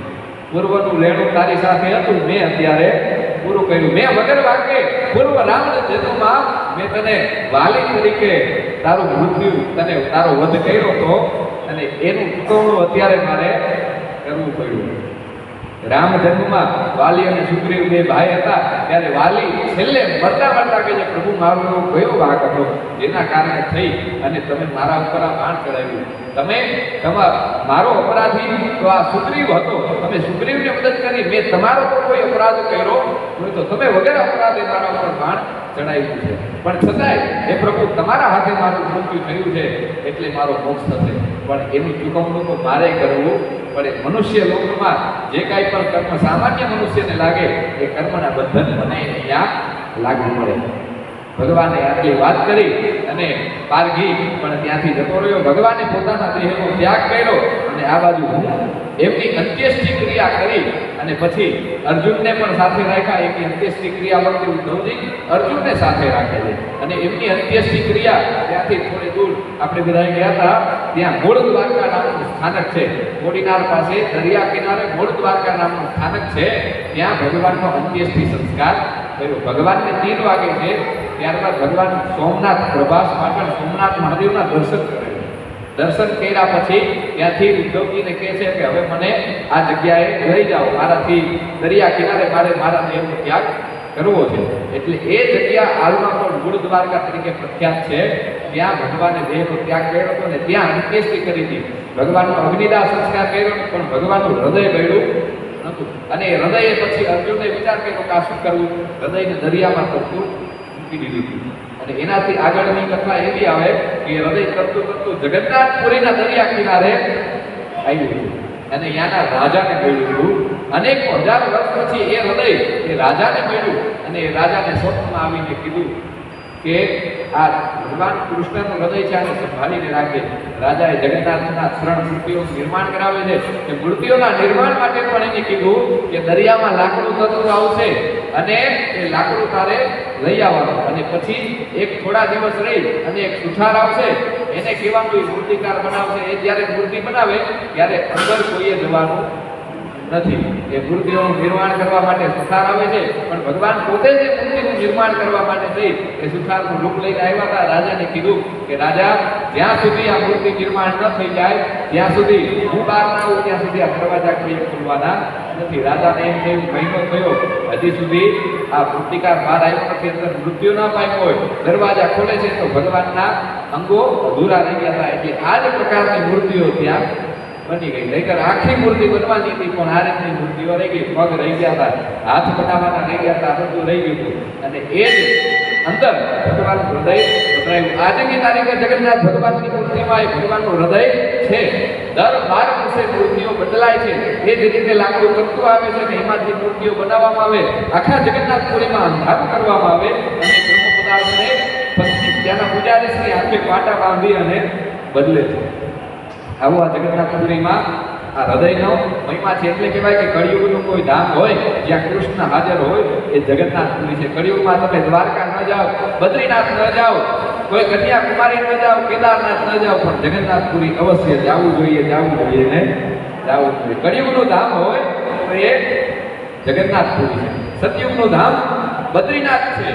પૂર્વનું લેણું તારી સાથે હતું, મેં અત્યારે પૂરું કર્યું. મેં વગર વાકે પૂર્વ રાવણ જન્મમાં મેં તને વાલી તરીકે તારું મૃત્યુ તારો વધ કર્યો હતો અને એનું ચૂકવણું અત્યારે મારે કરવું પડ્યું. રામ જન્મમાં વાલી અને સુગ્રીવ બે ભાઈ હતા. ત્યારે વાલી છેલ્લે મરતા કહે છે, પ્રભુ મારો કયો વાંક હતો જેના કારણે થઈ અને તમે મારા ઉપર આ બાણ ચડાવ્યું. તમે મારો અપરાધી તો આ સુગ્રીવ હતો. તમે સુગ્રીવને મદદ કરી. મેં તમારો તો કોઈ અપરાધ કર્યો હોય તો તમે વગર અપરાધે મારા ઉપર બાણ ચડાવ્યું છે. પણ છતાંય એ પ્રભુ તમારા હાથે મારું મૃત્યુ થયું છે એટલે મારો મોક્ષ થશે. પણ એનું ચૂકવણું તો મારે કરવું પડે. મનુષ્ય લોકમાં જે કાંઈ પણ કર્મ સામાન્ય મનુષ્યને લાગે એ કર્મના બંધન મને અહીંયા લાગવું પડે. ભગવાને આટલી વાત કરી અને પારઘી પણ ત્યાંથી જતો રહ્યો. ભગવાને પોતાના દેહનો ત્યાગ કર્યો અને આ બાજુ એમની અંત્યેષ્ટિ ક્રિયા કરી અને પછી અર્જુનને પણ સાથે રાખ્યા. એમની અંત્યેષ્ટિ ક્રિયા વખતે ઉદ્ધવજી અર્જુનને સાથે રાખે છે અને એમની અંત્યેષ્ટિ ક્રિયા ત્યાંથી થોડી દૂર આપણે બધા ગયા હતા. ત્યાં મૂળ દ્વારકા નામનું સ્થાનક છે. કોડીનાર પાસે દરિયા કિનારે મૂળ દ્વારકા નામનું સ્થાનક છે. ત્યાં ભગવાનનો અંત્યેષ્ટિ સંસ્કાર કર્યો. ભગવાનને 3 વાગે છે. ત્યારબાદ ભગવાન સોમનાથ પ્રભાસ પાટણ સોમનાથ મહાદેવના દર્શન કરે. દર્શન કર્યા પછી ત્યાંથી ઉદ્ધવજીને કહે છે કે હવે મને આ જગ્યાએ લઈ જાઓ. મારાથી દરિયા કિનારે મારા દેહનો ત્યાગ કરવો છે. એટલે એ જગ્યા હાલમાં પણ મૂળ દ્વારકા તરીકે પ્રખ્યાત છે. ત્યાં ભગવાને દેહનો ત્યાગ કર્યો હતો અને ત્યાં અંત્યેષ્ટિ કરી હતી. ભગવાનનો અગ્નિદાહ સંસ્કાર કર્યો પણ ભગવાનનું હૃદય બળ્યું નહોતું. અને એ હૃદયે પછી અર્જુનને વિચાર કર્યો કે આ શું કરવું. હૃદયને દરિયામાં તરતું મૂકી દીધું. અને એનાથી આગળની કથા એવી આવે કે હૃદય કરતું જગન્નાથપુરીના દરિયા કિનારે આવ્યું અને ત્યાંના રાજાને મળ્યું. અનેક હજાર વર્ષ પછી એ હૃદય એ રાજાને મળ્યું અને એ રાજાને સ્વપ્નમાં આવીને કીધું કે આ ભગવાન કૃષ્ણનું હૃદય છે, આને સંભાળીને રાખે. રાજાએ જગન્નાથના 3 મૂર્તિઓનું નિર્માણ કરાવે છે. કે મૂર્તિઓના નિર્માણ માટે પણ એને કીધું કે દરિયામાં લાકડું તરતું આવશે અને એ લાકડું તારે લઈ આવવાનું. અને પછી એક થોડા દિવસ રહી અને એક સુથાર આવશે, એને કહેવાનું મૂર્તિકાર બનાવશે. એ જ્યારે મૂર્તિ બનાવે ત્યારે અંદર કોઈએ જવાનું નથી. એ મૂર્તિઓનું નિર્માણ કરવા માટે સુથાર આવે છે. પણ ભગવાન પોતે જ મૂર્તિનું નિર્માણ કરવા માટે થઈ એ સુથારનું રૂપ લઈને આવ્યા હતા. રાજાને કીધું કે રાજા, જ્યાં સુધી આ મૂર્તિ નિર્માણ ન થઈ જાય ત્યાં સુધી હું બહાર ના આવું ત્યાં સુધી આ દરવાજા કોઈ ખોલવાના નથી. રાજાને એમ થયું મહિનો થયો હજી સુધી આ મૂર્તિકાર બહાર આવ્યો નથી, અંદર મૃત્યુ ન પામ્યો હોય, દરવાજા ખોલે છે તો ભગવાનના અંગો અધૂરા રહી ગયા હતા. એટલે આ જ પ્રકારની મૂર્તિઓ ત્યાં બની ગઈ. નહીંતર આખી મૂર્તિ બનવાની હતી પણ આ રીતની મૂર્તિઓ રહી ગઈ. પગ રહી ગયા હતા, હાથ બનાવવાના રહી ગયા હતા, બધું રહી ગયું હતું. અને એ જ અંદર ભગવાન હૃદય ઉતરાયું. આજની તારીખે જગન્નાથ ભગવાનની મૂર્તિમાં એ ભગવાનનું હૃદય છે. દર 12 વર્ષે મૂર્તિઓ બદલાય છે. એ જ રીતે લાકડું તત્વ આવે છે અને એમાંથી મૂર્તિઓ બનાવવામાં આવે, આખા જગન્નાથપુરીમાં અંધારું કરવામાં આવે અને બ્રહ્મ પદાર્થને પછી ત્યાંના પૂજારીશ્રી આંખે પાટા બાંધી અને બદલે છે. આવું આ જગન્નાથપુરીમાં આ હૃદયનો મહિમા છે. એટલે કહેવાય કે કળિયુગનું કોઈ ધામ હોય જ્યાં કૃષ્ણ હાજર હોય એ જગન્નાથપુરી છે. કળિયુગમાં તમે દ્વારકા ન જાઓ, બદ્રીનાથ ન જાઓ, કોઈ કન્યાકુમારી ન જાઓ, કેદારનાથ ન જાઓ, પણ જગન્નાથપુરી અવશ્ય જવું જોઈએ ને જવું જોઈએ. કળિયુગનું ધામ હોય તો એ જગન્નાથપુરી છે. સતયુગનું ધામ બદ્રીનાથ છે.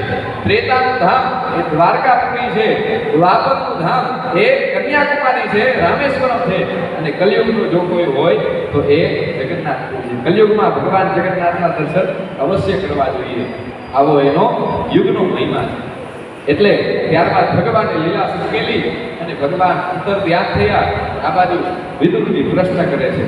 ત્રેતાનું ધામ એ દ્વારકાપુરી છે. દ્વાપરનું ધામ એ કન્યાકુમારી છે, રામેશ્વરમ છે. અને કલિયુગનું જો કોઈ હોય તો એ જગન્નાથપુરી છે. કલિયુગમાં ભગવાન જગન્નાથના દર્શન અવશ્ય કરવા જોઈએ. આવો એનો યુગનો મહિમા છે. એટલે ત્યારબાદ ભગવાને લીલા ઉકેલી અને ભગવાન ઉત્તર ધ્યાન થયા. આ બાજુ વિદુરજી પ્રશ્ન કરે છે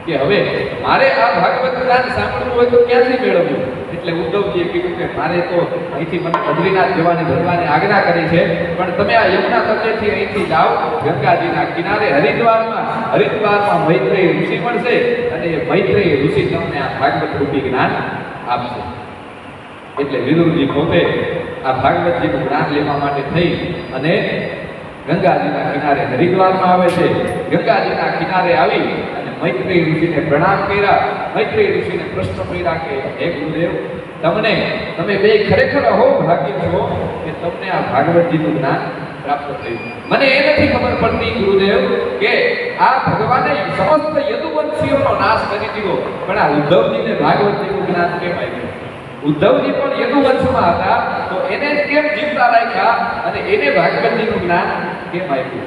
કે હવે મારે આ ભાગવત જ્ઞાન સાંભળવું હોય તો ક્યાંથી મેળવવું? એટલે ઉદ્ધવજીએ કીધું કે મારે તો અહીંથી મને બદ્રીનાથ જવાની ભગવાને આજ્ઞા કરી છે, પણ તમે આ યમુના તટેથી અહીંથી જાઓ ગંગાજીના કિનારે હરિદ્વારમાં મૈત્રેય ઋષિ મળશે અને એ મૈત્રેય ઋષિ તમને આ ભાગવત રૂપી જ્ઞાન આપશે. એટલે વિદુરજી પોતે આ ભાગવતજીનું જ્ઞાન લેવા માટે થઈ અને ગંગાજીના કિનારે હરિદ્વારમાં આવે છે. ગંગાજીના કિનારે આવી અને મૈત્રેય ઋષિને પ્રણામ કર્યા. મૈત્રેય ઋષિને પ્રશ્ન કર્યા કે હે ગુરુદેવ, તમે બે ખરેખર અહો ભાગ્ય છો કે તમને આ ભાગવતજીનું જ્ઞાન પ્રાપ્ત થયું. મને એ નથી ખબર પડતી ગુરુદેવ કે આ ભગવાને સમસ્ત યદુવંશીઓનો નાશ કરી દીધો, પણ આ ઉદ્ધવજીને ભાગવતજીનું જ્ઞાન કેમ આવ્યું? ઉદ્ધવજી પણ યદુવંશમાં હતા તો એને જ કેમ જીવતા રાખ્યા અને એને ભાગવતજીનું જ્ઞાન કેમ આવ્યું?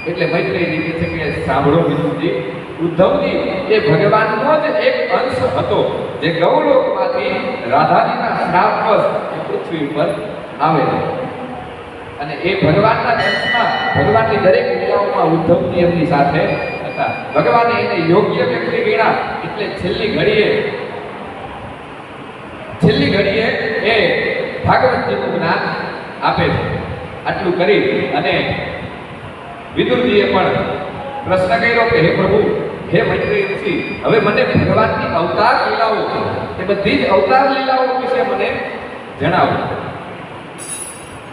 એટલે મૈત્રેયજી કહે છે કે સાંભળો વિદુરજી, ઉદ્ધવજી એ ભગવાનનો જ એક અંશ હતો જે ગૌલોકમાંથી રાધાજીના શ્રાપવશ પૃથ્વી ઉપર આવે અને એ ભગવાનના અંશમાં ભગવાનની દરેક લીલાઓમાં ઉદ્ધવજી એમની સાથે હતા. ભગવાને એને યોગ્ય વ્યક્તિ ગણ્યા. એટલે છેલ્લી ઘડીએ એ ભાગવતજીનું જ્ઞાન આપે છે. આટલું કરી અને વિદુરજીએ પણ પ્રશ્ન કર્યો કે હે પ્રભુ, હે મૈત્રેય ઋષિ, હવે મને ભગવાનની અવતાર લીલાઓ એ બધી જ અવતાર લીલાઓ વિશે મને જણાવો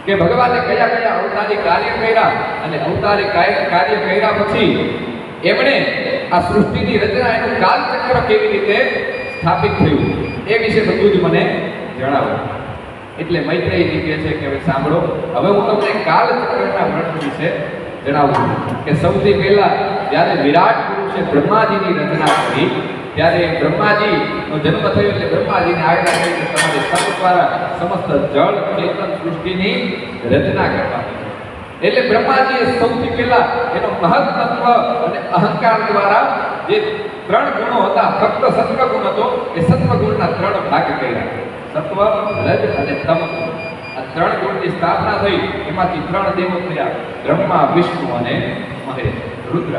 કે ભગવાને કયા કયા અવતારી કાર્ય કર્યા અને અવતારી કાર્ય કર્યા પછી એમણે આ સૃષ્ટિની રચના, એનું કાલચક્ર કેવી રીતે સ્થાપિત થયું એ વિશે બધું જ મને જણાવો. એટલે મૈત્રેયજી કહે છે કે હવે સાંભળો, હવે હું તમને કાલચક્રના વર્ણન વિશે જણાવું કે સૌથી પહેલા જ્યારે વિરાટ પુરુષે બ્રહ્માજીની રચના કરી ત્યારે બ્રહ્માજીનો જન્મ થયો એટલે બ્રહ્માજીને આજ્ઞા કરી કે તમારે સત દ્વારા સમસ્ત જળ ચેતન સૃષ્ટિની રચના કરવાની. એટલે બ્રહ્માજીએ સૌથી પહેલા એનો મહત્તત્વ અને અહંકાર દ્વારા જે 3 ગુણો હતા, ફક્ત સત્વગુણ હતો, એ સત્વગુણના 3 ભાગ કર્યા. સત્વ, રજ અને તમ. આ 3 ગુણની સ્થાપના થઈ. એમાંથી 3 દેવો થયા, બ્રહ્મા, વિષ્ણુ અને મહેશ, રુદ્ર.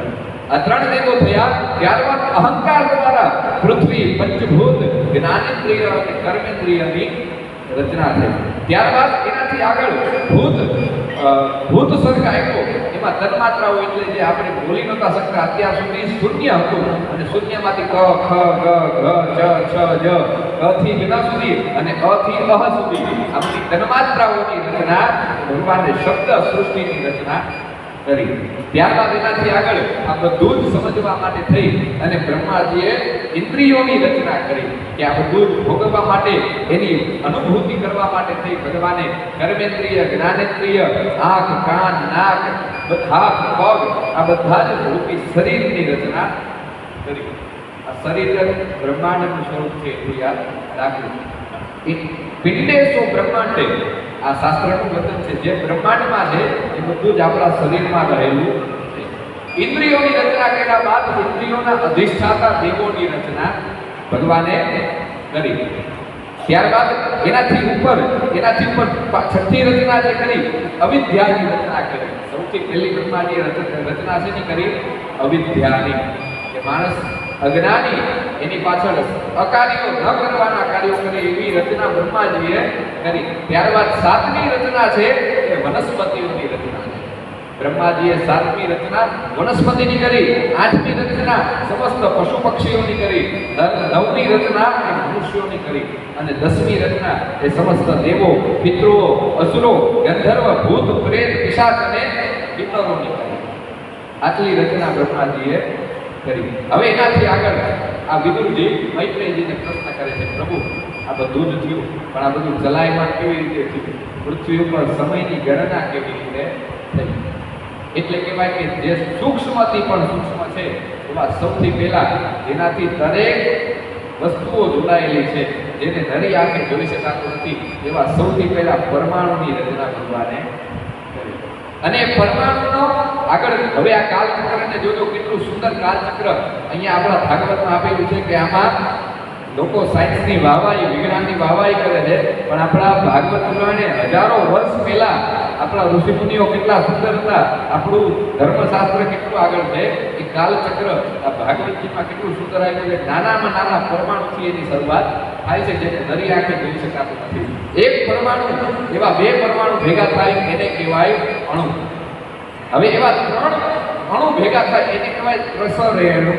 આ 3 દેવો થયા. ત્યારબાદ અહંકાર દ્વારા પૃથ્વી, પંચભૂત, જ્ઞાનેન્દ્રિય અને કર્મેન્દ્રિયની રચના થઈ. ત્યારબાદ એનાથી આગળ ભૂત સર્ગ આવ્યો. એમાં તન્માત્રાઓ એટલે જે આપણે બોલી નતા શકતા અત્યાર સુધી શૂન્ય હતું અને શૂન્યમાંથી ક, ખ, ગ, ઘ, ચ, છ, જ, ક થી જ્ઞ સુધી અને અ થી અહ સુધી આ બધી તન્માત્રાઓની રચના ભગવાને શબ્દ સૃષ્ટિની રચના કરી. ત્યારબાદ એનાથી આગળ આ બધું જ સમજવા માટે થઈ અને બ્રહ્માજીએ ઇન્દ્રિયોની રચના કરી કે આ બધું જ ભોગવવા માટે, એની અનુભૂતિ કરવા માટે થઈ ભગવાને કર્મેન્દ્રિય, જ્ઞાનેન્દ્રિય, આંખ, કાન, નાક, હાથ, પગ આ બધા જ રૂપી શરીરની રચના કરી. આ શરીર બ્રહ્માંડનું સ્વરૂપ છે એટલું યાદ રાખવું. પિંડેશો બ્રહ્માંડે, આ શાસ્ત્રનું વચન છે, જે બ્રહ્માંડમાં છે એ બધું જ આપણા શરીરમાં રહેલું છે. ઇન્દ્રિયોની રચના કર્યા બાદ ઇન્દ્રિયોના અધિષ્ઠાતા દેવોની રચના ભગવાને કરી. ત્યારબાદ એનાથી ઉપર છઠ્ઠી રચના જે કરી અવિદ્યાની રચના કરી. સૌથી પહેલી બ્રહ્માજીએ રચના શેની કરી? અવિદ્યાની. કે માણસ અજ્ઞાની એની પાછળ અકાર્યો ન કરવાના કાર્યો કરે એવી રચના બ્રહ્માજીએ કરી. ત્યારબાદ સાતમી રચના છે એ વનસ્પતિઓની રચના છે. બ્રહ્માજીએ સાતમી રચના વનસ્પતિની કરી, આઠમી રચના સમસ્ત પશુ પક્ષીઓની કરી, નવમી રચના એ મનુષ્યોની કરી અને દસમી રચના એ સમસ્ત દેવો, પિતૃઓ, અસુરો, ગંધર્વ, ભૂત, પ્રેત, પિશાચ અને કિન્નરોની કરી. આટલી રચના બ્રહ્માજીએ કરી. હવે એનાથી આગળ આ વિદુરજી મૈત્રેયજીને પ્રશ્ન કરે છે, પ્રભુ આ બધું જ થયું પણ આ બધું ચલાયમાન કેવી રીતે થયું? પૃથ્વી ઉપર સમયની ગણના કેવી રીતે થઈ? એટલે કહેવાય કે જે સૂક્ષ્મથી પણ સૂક્ષ્મ છે એવા સૌથી પહેલા જેનાથી દરેક વસ્તુઓ જોડાયેલી છે, જેને નરી આંખે જોઈ શકાતું નથી, એવા સૌથી પહેલા પરમાણુની રચના ભગવાને કરી. અને પરમાણુનો આગળ હવે આ કાલચક્રને જોજો કેટલું સુંદર કાલચક્ર અહીંયા આપણા ભાગવતમાં આપેલું છે કે આમાં લોકો સાયન્સની વાહવાઈ, વિજ્ઞાનની વાહવાઈ કરે છે, પણ આપણા ભાગવત પુરાણે હજારો વર્ષ પહેલા આપણા ઋષિમુનિઓ કેટલા સુંદર હતા, આપણું ધર્મશાસ્ત્ર કેટલું આગળ છે. એ કાલચક્ર આ ભાગવતજીમાં કેટલું સુંદર આવ્યું છે. નાનામાં નાના પરમાણુથી એની શરૂઆત થાય છે, જેને દરી આંખે જોઈ શકાતું નથી. એક પરમાણુ એવા બે પરમાણુ ભેગા થાય એને કહેવાય અણુ. હવે એવા ત્રણ અણુ ભેગા થાય એને કહેવાય ત્રસરેણુ.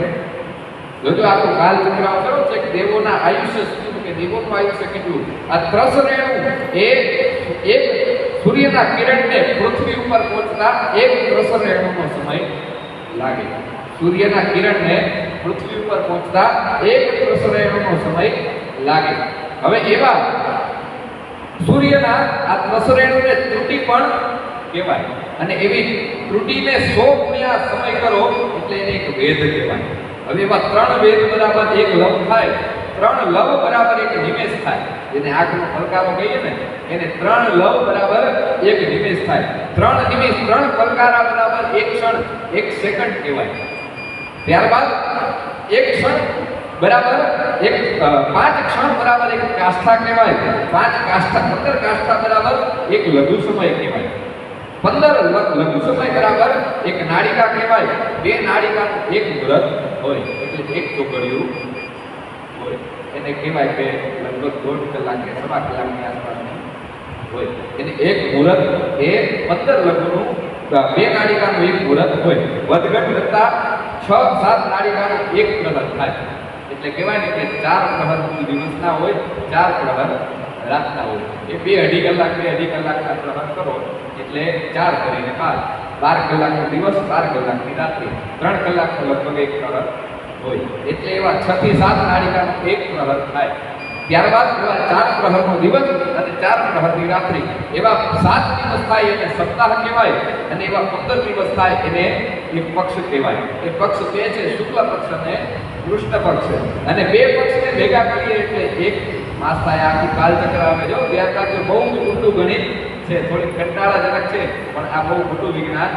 જોજો આપણું કાલચક્ર આવતો છે કે દેવોના આયુષ્ય શું કે દેવોનું આયુષ્ય કેટલું. આ ત્રસરેણુ એ એક સૂર્યના કિરણને પૃથ્વી ઉપર પહોંચતા એક ત્રસરેણુનો સમય લાગે. સૂર્યના કિરણને પૃથ્વી ઉપર પહોંચતા એક ત્રસરેણુનો સમય લાગે. હવે એવા સૂર્યના આ ત્રસરેણુને ત્રુટિ પણ કહેવાય અને એવી ત્રુટિને 100 ગુણ્યા સમય કરો એટલે એને એક વેદ કહેવાય. હવે એવા ત્રણ વેદ બરાબર એક લવ થાય, ત્રણ લવ બરાબર એક નિમેષ થાય, જેને આંખનો પલકારો કહીએ ને એને ત્રણ લવ બરાબર એક નિમેષ થાય. ત્રણ નિમેષ, ત્રણ પલકારા બરાબર એક ક્ષણ, એક સેકન્ડ કહેવાય. ત્યારબાદ એક ક્ષણ બરાબર એક 5 ક્ષણ બરાબર એક કાષ્ઠા કહેવાય. 5 કાષ્ઠા 15 કાષ્ઠા બરાબર એક લઘુ સમય કહેવાય. 15 લઘુ સમય બરાબર એક નાડિકા કહેવાય. 2 નાડિકાનું એક મુહૂર્ત હોય એટલે એક ચોકડિયું હોય. એને કહેવાય કે લગભગ 1.5 કલાક કે 1.5 કલાકની આસપાસનું હોય. એને એક મુહૂર્ત એ 15 લઘુનું 2 નાડિકાનું એક મુહૂર્ત હોય. વધઘટ કરતા 6-7 નાડિકાનું એક પ્રહર થાય. એટલે કહેવાય ને કે 4 પ્રહર દિવસના હોય, 4 પ્રહર રાતના હોય. એ 2-2.5 કલાકના પ્રહર કરો એટલે 4 કરીને 12 કલાકનો દિવસ, 12 કલાકની રાત્રિ, 3 કલાકનો લગભગ એક પ્રહર હોય. એટલે એવા 6 થી 7 નાડિકાનો એક પ્રહર થાય. ત્યારબાદ એવા 4 પ્રહરનો દિવસ અને 4 પ્રહરની રાત્રિ, એવા 7 દિવસ થાય એને સપ્તાહ કહેવાય અને એવા 15 દિવસ થાય એને એક પક્ષ કહેવાય. એ પક્ષ બે છે, શુક્લ પક્ષ અને કૃષ્ણ પક્ષ. અને બે પક્ષને ભેગા કરીએ એટલે એક માસ થાય. આખી કાલચક્ર આવે જો વ્યાકરણ બહુ ઊંડું ગણિત છે, થોડી કંટાળાજનક છે પણ આ બહુ મોટું વિજ્ઞાન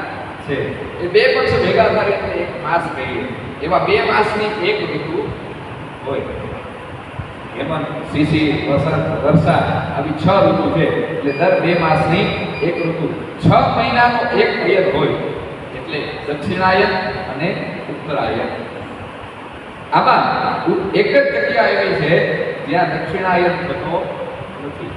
છે. એ બે પક્ષ ભેગા થાય એટલે એક માસ કહીએ. એવા બે માસની એક ઋતુ હોય. હેમંત, શિશિર, વસંત, વર્ષા આવી 6 ઋતુ છે. એટલે દર 2 માસની એક ઋતુ. 6 મહિનાનો એક અયન હોય એટલે દક્ષિણાયન અને ઉત્તરાયન. આમાં એક જ જગ્યા એવી છે જ્યાં દક્ષિણાયન થતો નથી.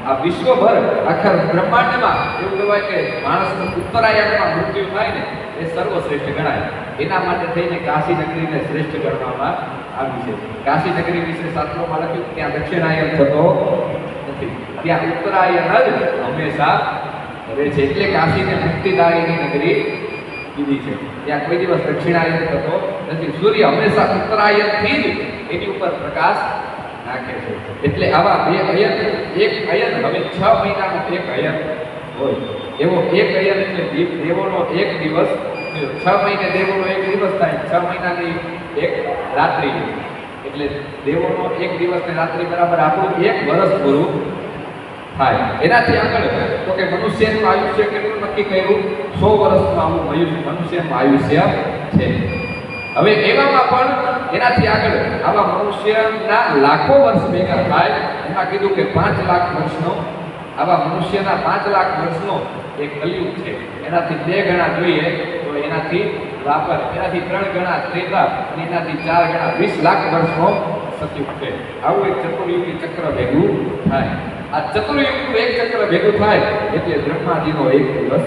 આ વિશ્વભર આખા બ્રહ્માંડમાં એવું કહેવાય કે માણસનું ઉત્તરાયણમાં મૃત્યુ થાય ને એ સર્વશ્રેષ્ઠ ગણાય. એના માટે થઈને કાશી નગરીને શ્રેષ્ઠ ગણવામાં આવી છે. કાશી નગરી વિશે શાસ્ત્રોમાં લખ્યું ત્યાં દક્ષિણાયન થતો નથી, ત્યાં ઉત્તરાયણ જ હંમેશા રહે છે. એટલે કાશીને મુક્તિદાયીની નગરી કીધી છે. ત્યાં કોઈ દિવસ દક્ષિણાયન થતો નથી. સૂર્ય હંમેશા ઉત્તરાયણથી જ એની ઉપર પ્રકાશ નાખે છે. એટલે આવા બે અયન, એક અયન હવે 6 મહિનાનો એક અયન હોય. એવો એક અયન એટલે દેવોનો એક દિવસ. 6 મહિને દેવોનો એક દિવસ થાય, 6 મહિનાની એક રાત્રિ. એટલે દેવોનો એક દિવસ ને રાત્રિ બરાબર આપણું એક વર્ષ પૂરું થાય. એનાથી આગળ તો કે મનુષ્યનું આયુષ્ય કેટલું નક્કી કર્યું? 100 વર્ષનું આવું મનુષ્યનું આયુષ્ય છે. હવે એવામાં પણ એનાથી આગળ આવા મનુષ્યના લાખો વર્ષ ભેગા થાય, એમાં કીધું કે 5 લાખ વર્ષનો, આવા મનુષ્યના 5 લાખ વર્ષનો એક કલયુગ છે. એનાથી 2 ગણા જોઈએ તો એનાથી દ્વાપર, એનાથી 3 ગણા ત્રેતા, અને એનાથી 4 ગણા 20 લાખ વર્ષનો સતયુગ છે. આવું એક ચતુર્યુગી ચક્ર ભેગું થાય. આ ચતુર્યુગનું એક ચક્ર ભેગું થાય એટલે બ્રહ્માજીનો એક દિવસ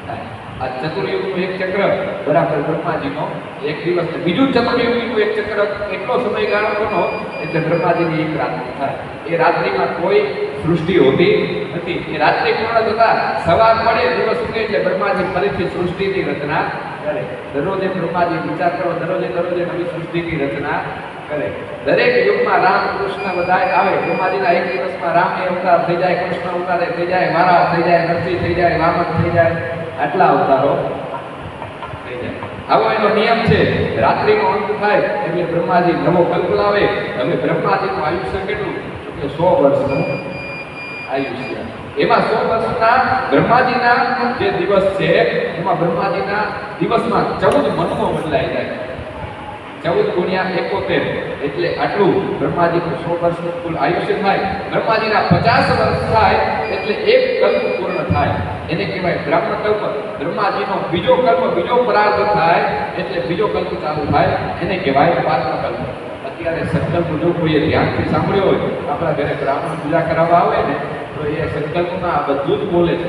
થાય. આ ચતુર્યુગનું એક ચક્ર બરાબર બ્રહ્માજીનો એક દિવસ. બીજું ચતુર્યુગનું એક ચક્ર એટલો સમયગાળો બનો એટલે બ્રહ્માજીની એક રાત્રિ થાય. એ રાત્રિમાં કોઈ સૃષ્ટિ હોતી નથી. એ રાત્રિ પૂર્ણ થતા સવાર પડે, દિવસ ઉગે એટલે બ્રહ્માજી ફરીથી સૃષ્ટિની રચના કરે. દરરોજે બ્રહ્માજી વિચાર કરો, દરરોજે નવી સૃષ્ટિની રચના કરે. દરેક યુગમાં રામ કૃષ્ણ બધાય આવે. બ્રહ્માજીના એક દિવસમાં રામની અવતાર થઈ જાય, કૃષ્ણ અવતારે થઈ જાય, વારા થઈ જાય, નરસિંહ થઈ જાય, વામન થઈ જાય, આટલા અવતારો થઈ જાય. આવો એનો નિયમ છે. રાત્રિનો અંત થાય એટલે બ્રહ્માજી નવો કલ્પ લાવે. હવે બ્રહ્માજીનું આયુષ્ય કેટલું? એટલે 100 વર્ષનું આયુષ્ય. એમાં 100 વર્ષના બ્રહ્માજીના જે દિવસ છે એમાં બ્રહ્માજીના દિવસમાં 14 મનમો બદલાઈ જાય. 14 ગુણ્યા 71 એટલે આટલું બ્રહ્માજીનું 100 વર્ષનું કુલ આયુષ્ય થાય. બ્રહ્માજીના 50 વર્ષ થાય એટલે એક કલ્પ પૂર્ણ થાય. એને કહેવાય બ્રહ્મ કલ્પ. બ્રહ્માજીનો બીજો કલ્પ, બીજો પ્રાર્થ થાય એટલે બીજો કલ્પ ચાલુ થાય, એને કહેવાય પાત્મ કલ્પ. અત્યારે સંકલ્પ જો કોઈએ ધ્યાનથી સાંભળ્યો હોય, આપણા ઘરે બ્રાહ્મણ પૂજા કરાવવા આવે ને તો એ સંકલ્પમાં આ બધું જ બોલે છે.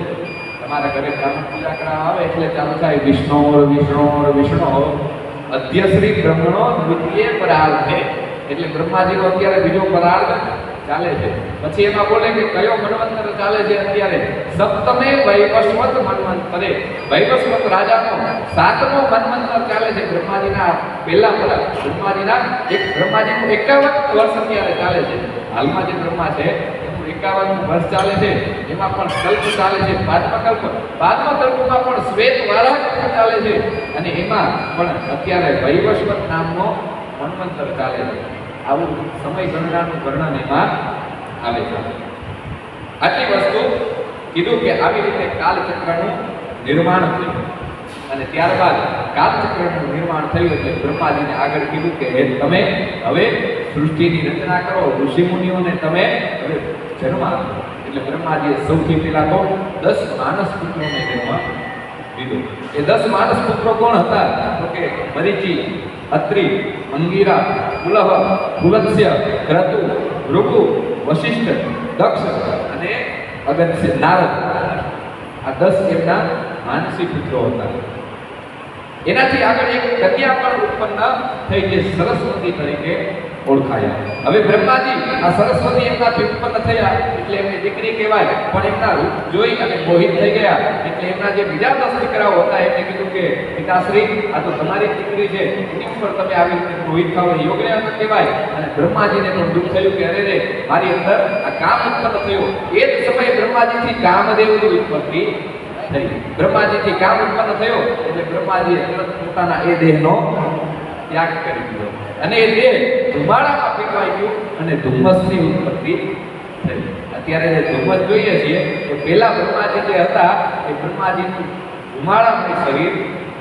તમારા ઘરે બ્રાહ્મણ પૂજા કરાવવા આવે એટલે ચાલુ થાય વિષ્ણુ અધ્ય શ્રી બ્રહ્મણો દ્વિતીય પરાર્ધે. એટલે બ્રહ્માજીનો અત્યારે બીજો પરાર્ધ ચાલે છે. પછી એમાં બોલે કે કયો મન્વંતર ચાલે છે અત્યારે? સપ્તમે વૈવસ્વત મન્વંતરે. વૈવસ્વત રાજાનો 7મો મન્વંતર ચાલે છે. બ્રહ્માજીના પહેલા બ્રહ્માજીનું 51 વર્ષ અત્યારે ચાલે છે. હાલમાં જે બ્રહ્મા છે એનું 51 વર્ષ ચાલે છે. એમાં પણ કલ્પ ચાલે છે પાદ્મકલ્પ. પાદ્મકલ્પમાં પણ શ્વેત વારાહ ચાલે છે અને એમાં પણ અત્યારે વૈવસ્વત નામનો મન્વંતર ચાલે છે. આવું સમય ગણનાનું વર્ણન એમાં આવે છે. આટલી વસ્તુ કીધું કે આવી રીતે કાલચક્રનું નિર્માણ થયું અને ત્યારબાદ કાલચક્રનું નિર્માણ થયું એટલે બ્રહ્માજીને આગળ કીધું કે તમે હવે સૃષ્ટિની રચના કરો, ઋષિમુનિઓને તમે હવે જન્મ આપો. એટલે બ્રહ્માજીએ સૌથી પહેલા તો 10 માનસ પુત્રોને જન્મ દીધો. એ 10 માનસ પુત્રો કોણ હતા? તો કે મરીચી, અત્રિ, અંગીરા, પુલહ, પુલત્સ્ય, ક્રતુ, ભૃગુ, વશિષ્ઠ, દક્ષ અને અગસ્ત્ય, નારદ. આ 10 એમના માનસી પુત્રો હતા. એનાથી આગળ એક કન્યા પણ ઉત્પન્ન થઈ જે સરસ્વતી તરીકે ઓળખાયા. હવે બ્રહ્માજી આ સરસ્વતી એમનાથી ઉત્પન્ન થયા એટલે એમની દીકરી કહેવાય, પણ એમના રૂપ જોઈ અને મોહિત થઈ ગયા. એટલે એમના જે બીજા 10 દીકરાઓ હતા એમને કીધું કે પિતાશ્રી, આ તો તમારી દીકરી છે, એની ઉપર તમે આવી રીતે મોહિત થાવ એ યોગ્ય ન કહેવાય. અને બ્રહ્માજીને પણ દુઃખ થયું કે અરે રે, મારી અંદર આ કામ ઉત્પન્ન થયું. એ જ સમયે બ્રહ્માજીથી કામદેવની ઉત્પત્તિ થઈ. બ્રહ્માજીથી કામ ઉત્પન્ન થયો એટલે બ્રહ્માજીએ તરત પોતાના એ દેહનો ત્યાગ કરી દીધો અને એ દેહ ધુમાડામાં ફેંકાઈ ગયું અને ધુમ્મસની ઉત્પત્તિ થઈ. અત્યારે જે ધુમ્મસ જોઈએ છીએ તો પહેલા બ્રહ્માજી જે હતા એ બ્રહ્માજીનું ધુમાડામય શરીર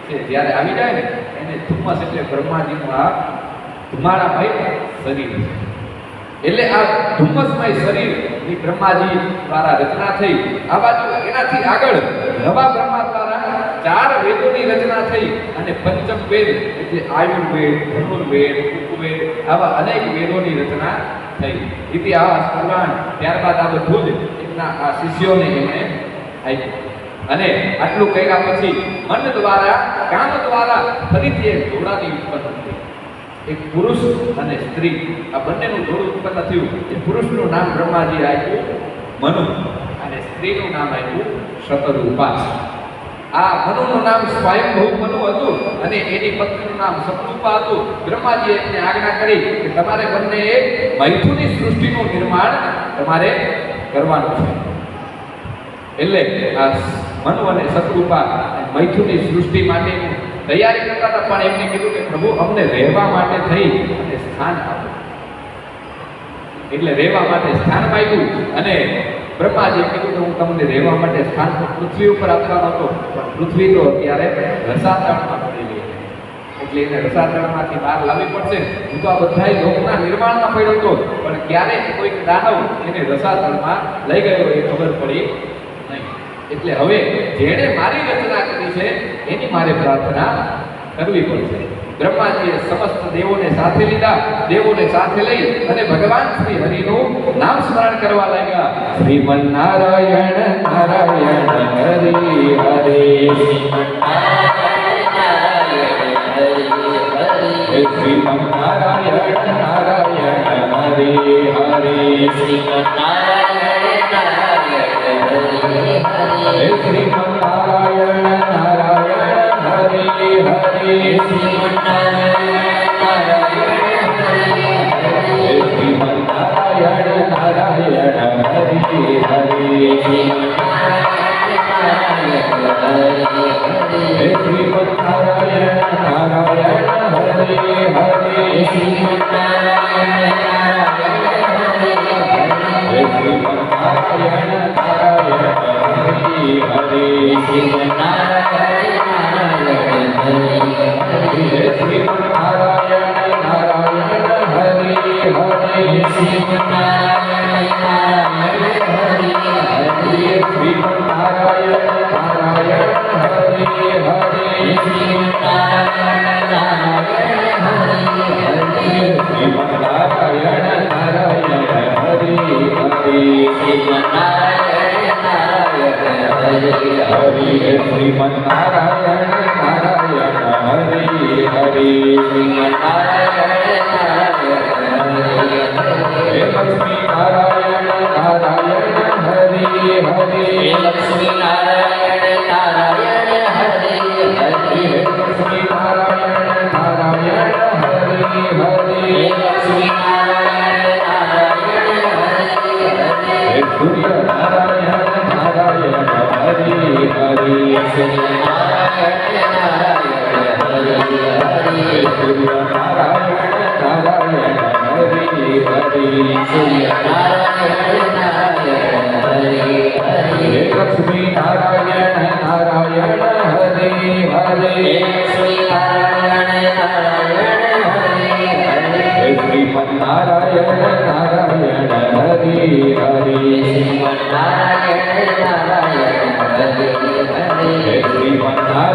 છે. જ્યારે આવી જાય ને એને ધુમ્મસ એટલે બ્રહ્માજીનું આ ધુમાડામય શરીર છે. એટલે આ ધુમ્મસમય શરીરની બ્રહ્માજી દ્વારા રચના થઈ. આ બાજુ એનાથી આગળ નવા બ્રહ્મા દ્વારા 4 વેદોની રચના થઈ અને પંચમ વેદ એટલે આયુર્વેદ, ધનુર્વેદ, ઉપવેદ આવા અનેક વેદોની રચના થઈ. ઇતિહાસ, પુરાણ, ત્યારબાદ આ બધું જ એમના આ શિષ્યોને એમણે આપ્યું. અને આટલું કર્યા પછી મન દ્વારા, કામ દ્વારા ફરીથી એક જોડાની ઉત્પન્ન થઈ. એક પુરુષ અને સ્ત્રી, આ બંનેનું જોડું ઉત્પન્ન થયું. એ પુરુષનું નામ બ્રહ્માજી આપ્યું મનુ અને સ્ત્રીનું નામ આપ્યું શતરૂપા. આ મનુનું નામ સ્વયંભૂ મનુ હતું અને એની પત્નીનું નામ શતરૂપા હતું. બ્રહ્માજીએ એમને આજ્ઞા કરી કે તમારે બંને મૈથુની સૃષ્ટિનું નિર્માણ તમારે કરવાનું છે. એટલે આ મનુ અને શતરૂપા મૈથુની સૃષ્ટિ માટેની તૈયારી કરતા હતા, પણ એમને કીધું કે પ્રભુ અમને રહેવા માટે થઈ અને સ્થાન આપો. એટલે રહેવા માટે સ્થાન માંગ્યું અને બ્રહ્માજીએ કીધું કે હું તમને રહેવા માટે સ્થાન પૃથ્વી ઉપર આપવાનો હતો, પણ પૃથ્વી તો અત્યારે રસાતળમાં પડેલી છે. એટલે એને રસાતળમાંથી બહાર લાવવી પડશે. હું તો આ બધા લોકના નિર્માણમાં પડ્યો હતો, પણ ક્યારે કોઈક દાનવ એને રસાતળમાં લઈ ગયો એ ખબર પડી નહીં. એટલે હવે જેણે મારી રચના કરી છે એની મારે પ્રાર્થના કરવી પડશે. બ્રહ્માજીએ સમસ્ત દેવોને સાથે લીધા. દેવોને સાથે લઈ અને ભગવાન શ્રી હરિનું નામ સ્મરણ કરવા લાગ્યા. શ્રીમન નારાયણ નારાયણ હરિ હરે, શ્રીમન નારાયણ નારાયણ હરે હરે, શ્રીમન નારાયણ નારાયણ હરે હરે, શ્રીમન નારાયણ નારાયણ હરે હરે, શ્રીમન નારાયણ નારાયણ હરે હરે, શ્રીમન નારાયણ નારાયણ હરે હરે, શ્રીમન શ્રીમન નારાયણ નારાયણ હરે હરે, શ્રીમન નારાયણ લક્ષ્મી નારાયણ નારાયણ હરે હરે, લક્ષ્મી નારાયણ નારાયણ હરે હરે, લક્ષ્મી નારાયણ નારાયણ હરે હરે, લક્ષ્મી નારાયણ નારાયણ હરે હરે, સૂર્ય નારાયણ નારાયણ હરે હરે, સૂર્ય નારાયણ નારાયણ હરે હરે, સૂર્ય નારાયણ નારાયણ હરે હરે, સૂર્ય નારાયણ નારાયણ હરે હરે, લક્ષ્મી નારાયણ નારાયણ હરે હરે, લક્ષ્મી નારાયણ નારાયણ હરે હરે, શ્રીમન નારાયણ નારાયણ હરે હરે, શ્રીમન નારાયણ નારાયણ હરે હરે, શ્રીમન નારાયણ નારાયણ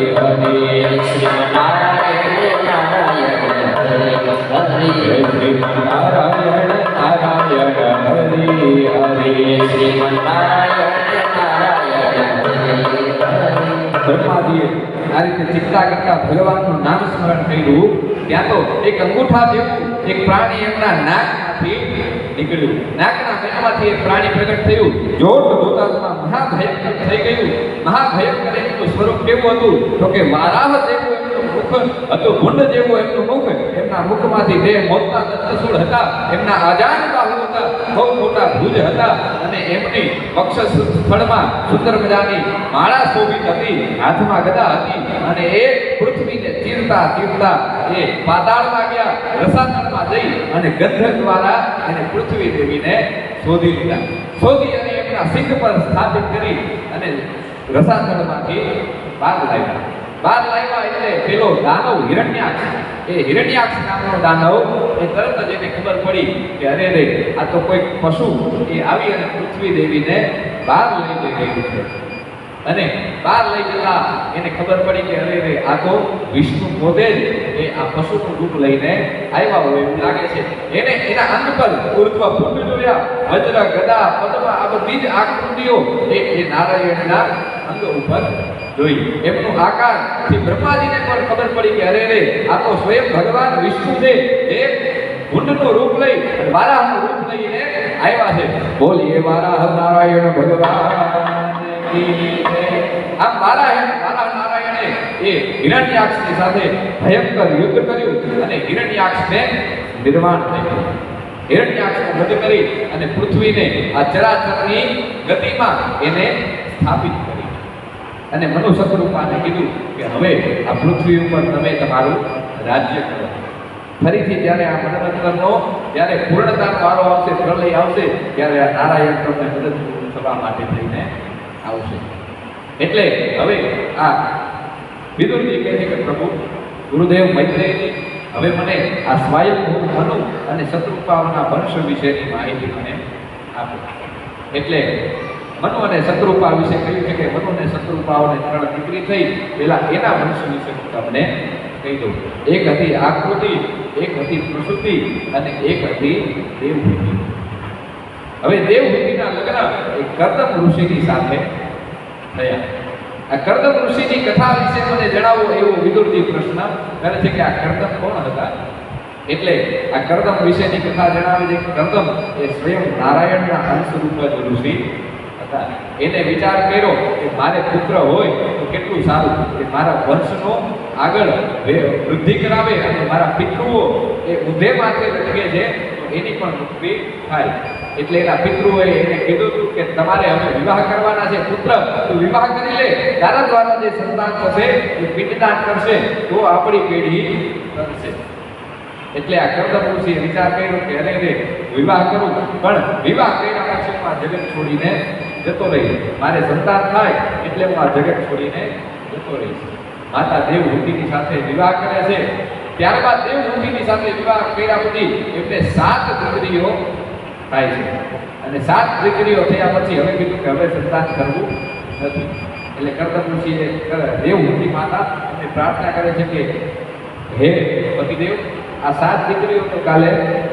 હરે હરે, શ્રીમન નારાયણ નારાયણ હરે હરે, શ્રીમન નારાયણ નારાયણ હરે હરે, શ્રીમન નારાયણ નારાયણ હરે હરે. બ્રહ્માજીએ આ રીતે ચિંતા કરતા ભગવાનનું નામ સ્મરણ કર્યું. ત્યાં તો એક અંગૂઠા જેવું એક પ્રાણી એમના નાકમાંથી નીકળ્યું. નાકના મેળમાંથી એક પ્રાણી પ્રગટ થયું. જોત જોતામાં મહાભયંકર થઈ ગયું. મહાભયંકર એમનું સ્વરૂપ કેવું હતું તો કે વારાહ જેવું એમનું મુખ હતું, ભૂંડ જેવું એમનું મુખ. એમના મુખમાંથી બે મોટા દંતસૂળ હતા. એમના આજાન બાહુ હતા, બહુ મોટા ભુજ હતા અને એમની વક્ષ સ્થળમાં સુંદર મજાની માળા શોભિત હતી. હાથમાં ગદા હતી અને એ પૃથ્વીને ચીરતા ચીરતા એ પાતાળમાં ગયા. રસાતળમાં જઈ અને ગંધર્વ દ્વારા એને પૃથ્વી દેવીને શોધી લીધા. શોધી અને એમના સિંહ પર સ્થાપિત કરી અને રસાતળમાંથી બહાર લાવ્યા. બહાર લાવ્યા એટલે પેલો દાનવ હિરણ્યાક્ષ, એ હિરણ્યાક્ષ નામનો દાનવ એ તરત જ એને ખબર પડી કે અરે રે આ તો કોઈ પશુ એ આવી અને પૃથ્વી દેવીને બહાર લઈ જઈ રહ્યું છે. અને બહાર લઈ જતા એને ખબર પડી કે અરે રે આ તો વિષ્ણુ પોતે જ એ આ પશુનું રૂપ લઈને આવ્યા હોય એવું લાગે છે. એને એના અંગ પર ઉર્ધ્વ પુંડ જોયા, વજ્ર ગદા પદ્મ આ બધી જ આકૃતિઓ એ નારાયણના અંગ ઉપર જોઈ. એમનું આકાર થી બ્રહ્માજીને પણ ખબર પડી કે અરે રે આ તો સ્વયં ભગવાન વિષ્ણુ છે, જે ભૂંડનું રૂપ લઈ અને વારાહનું રૂપ લઈને આવ્યા છે. બોલીએ વારાહ નારાયણ ભગવાન આ વારાહ નારાયણે એ હિરણ્યાક્ષની સાથે ભયંકર યુદ્ધ કર્યું અને હિરણ્યાક્ષને નિર્વાણ થયું. હિરણ્યાક્ષને વધ કરી અને પૃથ્વીને આ ચરાચરની ગતિમાં એને સ્થાપિત કરી અને મનુષ્યરૂપાને કીધું કે હવે આ પૃથ્વી ઉપર તમે તમારું રાજ્ય કરો. ફરીથી જ્યારે આ મનવંતરનો જ્યારે પૂર્ણતાનો વારો આવશે, પ્રલય આવશે, ત્યારે આ નારાયણ તમને મદદ થવા માટે થઈને આવશે. એટલે હવે આ વિદુરજી કહે છે કે પ્રભુ ગુરુદેવ મૈત્રેયજી હવે મને આ સ્વયંભૂ મનુ અને શત્રુપાઓના વંશ વિશેની માહિતી મને આપો. એટલે મનુ અને શત્રુપા વિશે કહ્યું છે કે મનુ અને શત્રુપાઓને 3 દીકરી થઈ, પેલા એના વંશ વિશે હું તમને કહી દઉં. એક હતી આકૃતિ, એક હતી પ્રસૂતિ અને એક હતી દેવહૂતિ. હવે દેવહૂતિના લગ્ન એક કર્દમ ઋષિની સાથે થયા. આ કર્દમ ઋષિની કથા વિશે મને જણાવો એવો વિદુરજી પ્રશ્ન કરે છે કે આ કર્દમ કોણ હતા. એટલે આ કર્દમ વિશેની કથા જણાવે છે કે કર્દમ એ સ્વયં નારાયણના અંશરૂપ જ ઋષિ હતા. એને વિચાર કર્યો કે મારે પુત્ર હોય તો કેટલું સારું કે મારા વંશનો આગળ વૃદ્ધિ કરાવે અને મારા પિતૃઓ એ ઊંધે માથે લટકે છે તો એની પણ મુક્તિ થાય. એટલે એના પિતૃઓએ એને કીધું હતું કે તમારે હવે વિવાહ કરવાના છે, પુત્ર તું વિવાહ કરી લે, તારા દ્વારા જે સંતાન થશે એ પિંડદાન કરશે તો આપણી પેઢી કરશે. એટલે આ કર્દમ ઋષિએ વિચાર કર્યો કે અરે રે વિવાહ કરું, પણ વિવાહ કર્યા પછી હું આ જગત છોડીને જતો રહીશ. મારે સંતાન થાય એટલે હું આ જગત છોડીને જતો રહીશ. માતા દેવહૂતિની સાથે વિવાહ કરે છે. ત્યારબાદ દેવહૂતિની સાથે વિવાહ કર્યા પછી એમને 7 દીકરીઓ થાય છે. અને 7 દીકરીઓ થયા પછી હવે કીધું કે હવે સંતાન કરવું નથી. એટલે કર્દમ ઋષિએ દેવહૂતિ માતા એમને પ્રાર્થના કરે છે કે હે પતિદેવ, આ 7 દીકરીઓ તો કાલે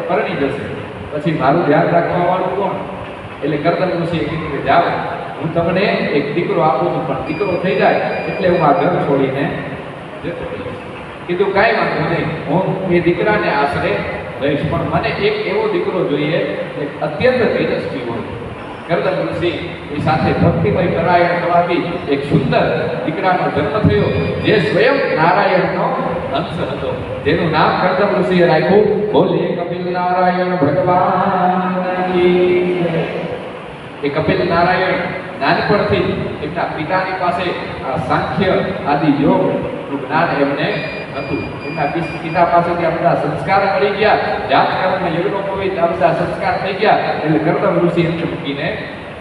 પરણી જશે, પછી મારું ધ્યાન રાખવા વાળું કોણ? એટલે કર્દમ ઋષિએ કીધું કે જાઓ, હું તમને એક દીકરો આપું છું, પણ દીકરો થઈ જાય એટલે હું આ ઘર છોડીને જતો રહીશ. કીધું કાંઈ વાંધો નહીં, હું એ દીકરાને આશરે રહીશ, પણ મને એક એવો દીકરો જોઈએ જે અત્યંત તેજસ્વી હોય. કર્દમ ઋષિ એ સાથે ભક્તિમય પરાયણ થવાથી એક સુંદર દીકરાનો જન્મ થયો જે સ્વયં નારાયણનો અંશ હતો, જેનું નામ કર્દમ ઋષિએ રાખ્યું બોલે કપિલ નારાયણ ભગવાન કી જય. એ કપિલ નારાયણ નાનપણથી એમના પિતાની પાસે આ સાંખ્ય આદિ યોગનું જ્ઞાન એમને હતું. એમના પિતા પાસેથી આ બધા સંસ્કાર મળી ગયા, જાત કર્મ યજ્ઞોપવિત આ બધા સંસ્કાર થઈ ગયા. એટલે કર્દમ ઋષિ એમને મૂકીને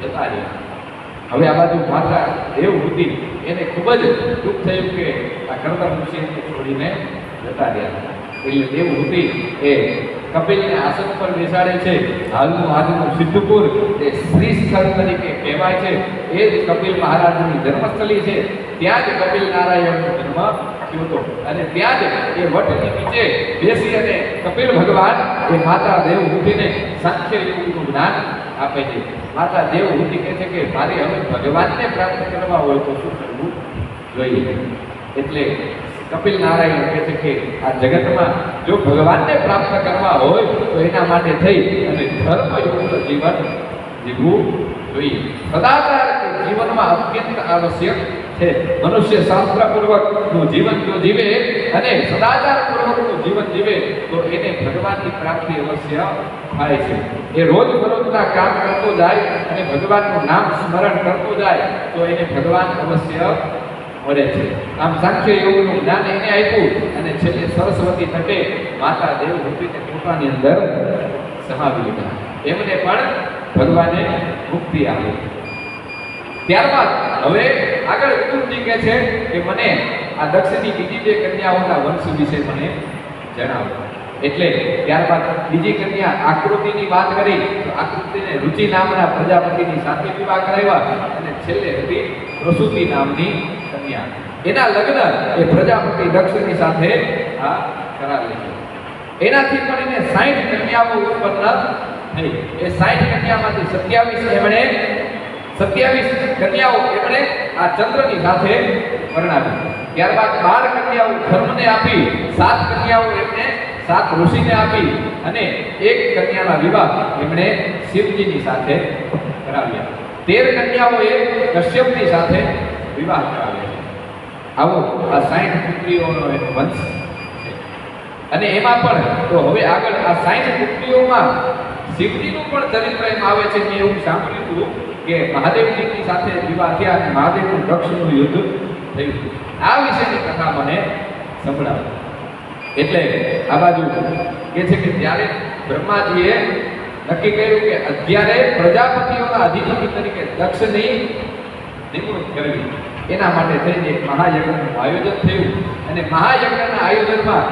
જતા રહ્યા. હવે આ બાજુ માતા દેવહૂતિ એને ખૂબ જ દુઃખ થયું કે આ કર્દમ ઋષિ એમને છોડીને જતા રહ્યા. એટલે દેવહૂતિ એ કપિલને આસન પર બેસાડે છે. હાલનું આજનું સિદ્ધપુર એ શ્રી સ્થળ તરીકે કહેવાય છે. એ જ કપિલ મહારાજની જન્મસ્થળી છે. ત્યાં જ કપિલ નારાયણનો જન્મ થયો હતો અને ત્યાં જ એ વટની નીચે બેસી અને કપિલ ભગવાન એ માતા દેવહૂતિને સાંખ્ય યોગનું જ્ઞાન આપે છે. માતા દેવહૂતિ કહે છે કે મારે હવે ભગવાનને પ્રાપ્ત કરવા હોય તો શું કરવું જોઈએ? એટલે કપિલ નારાયણ કહે છે કે આ જગતમાં જો ભગવાનને પ્રાપ્ત કરવા હોય તો એના માટે થઈ અને ધર્મયુક્ત જીવન જીવવું જોઈએ. સદાચાર જીવનમાં અત્યંત આવશ્યક છે. મનુષ્ય શાસ્ત્રપૂર્વકનું જીવન જો જીવે અને સદાચારપૂર્વકનું જીવન જીવે તો એને ભગવાનની પ્રાપ્તિ અવશ્ય થાય છે. એ રોજબરોજના કામ કરતો જાય અને ભગવાનનું નામ સ્મરણ કરતો જાય તો એને ભગવાન અવશ્ય મળે છે. આમ સાંખ્ય યોગનું જ્ઞાન એને આપ્યું અને છેલ્લે સરસ્વતી તટે માતા દેવહૂતિને કૃપાની અંદર સમાવી લીધા. એમને પણ ભગવાને મુક્તિ આપી. ત્યારબાદ હવે આગળ વિદુરજી કહે છે કે મને આ દક્ષની બીજી 2 કન્યાઓના વંશ વિશે મને જણાવો. એટલે ત્યારબાદ બીજી કન્યા આકૃતિની વાત કરી તો આકૃતિને રુચિ નામના પ્રજાપતિની સાથે વિવાહ કરાવ્યા અને છેલ્લે હતી પ્રસૂતિ નામની કન્યા. એના લગ્ન એ પ્રજાપતિ દક્ષની સાથે આ કરાવી. એનાથી પણ એને 60 કન્યાઓ ઉત્પન્ન થઈ. એ 60 કન્યામાંથી 27 કન્યાઓ એમણે આ ચંદ્રની સાથે પરણાવી. ત્યારબાદ 12 કન્યાઓ ધર્મને આપી, 7 કન્યાઓ એમને 7 ઋષિને આપી અને 1 કન્યાના વિવાહ એમણે શિવજીની સાથે કરાવ્યા. 13 કન્યાઓએ કશ્યપની સાથે વિવાહ કરાવ્યા. આવો આ 60 પુત્રીઓનો એક વંશ છે. અને એમાં પણ તો હવે આગળ આ 60 પુત્રીઓમાં શિવજીનું પણ ચરિત્ર એમ આવે છે. મેં એવું સાંભળ્યું હતું કે મહાદેવજીની સાથે વિવાહ થયા અને મહાદેવનું દક્ષનું યુદ્ધ થયું. આ વિશેની કથા મને સંભળાવી. એટલે આ બાજુ કહે છે કે જ્યારે બ્રહ્માજીએ નક્કી કર્યું કે અત્યારે પ્રજાપતિઓના અધિપતિ તરીકે દક્ષની નિમણૂક કરવી, એના માટે થઈને એક મહાયજ્ઞનું આયોજન થયું અને મહાયજ્ઞના આયોજનમાં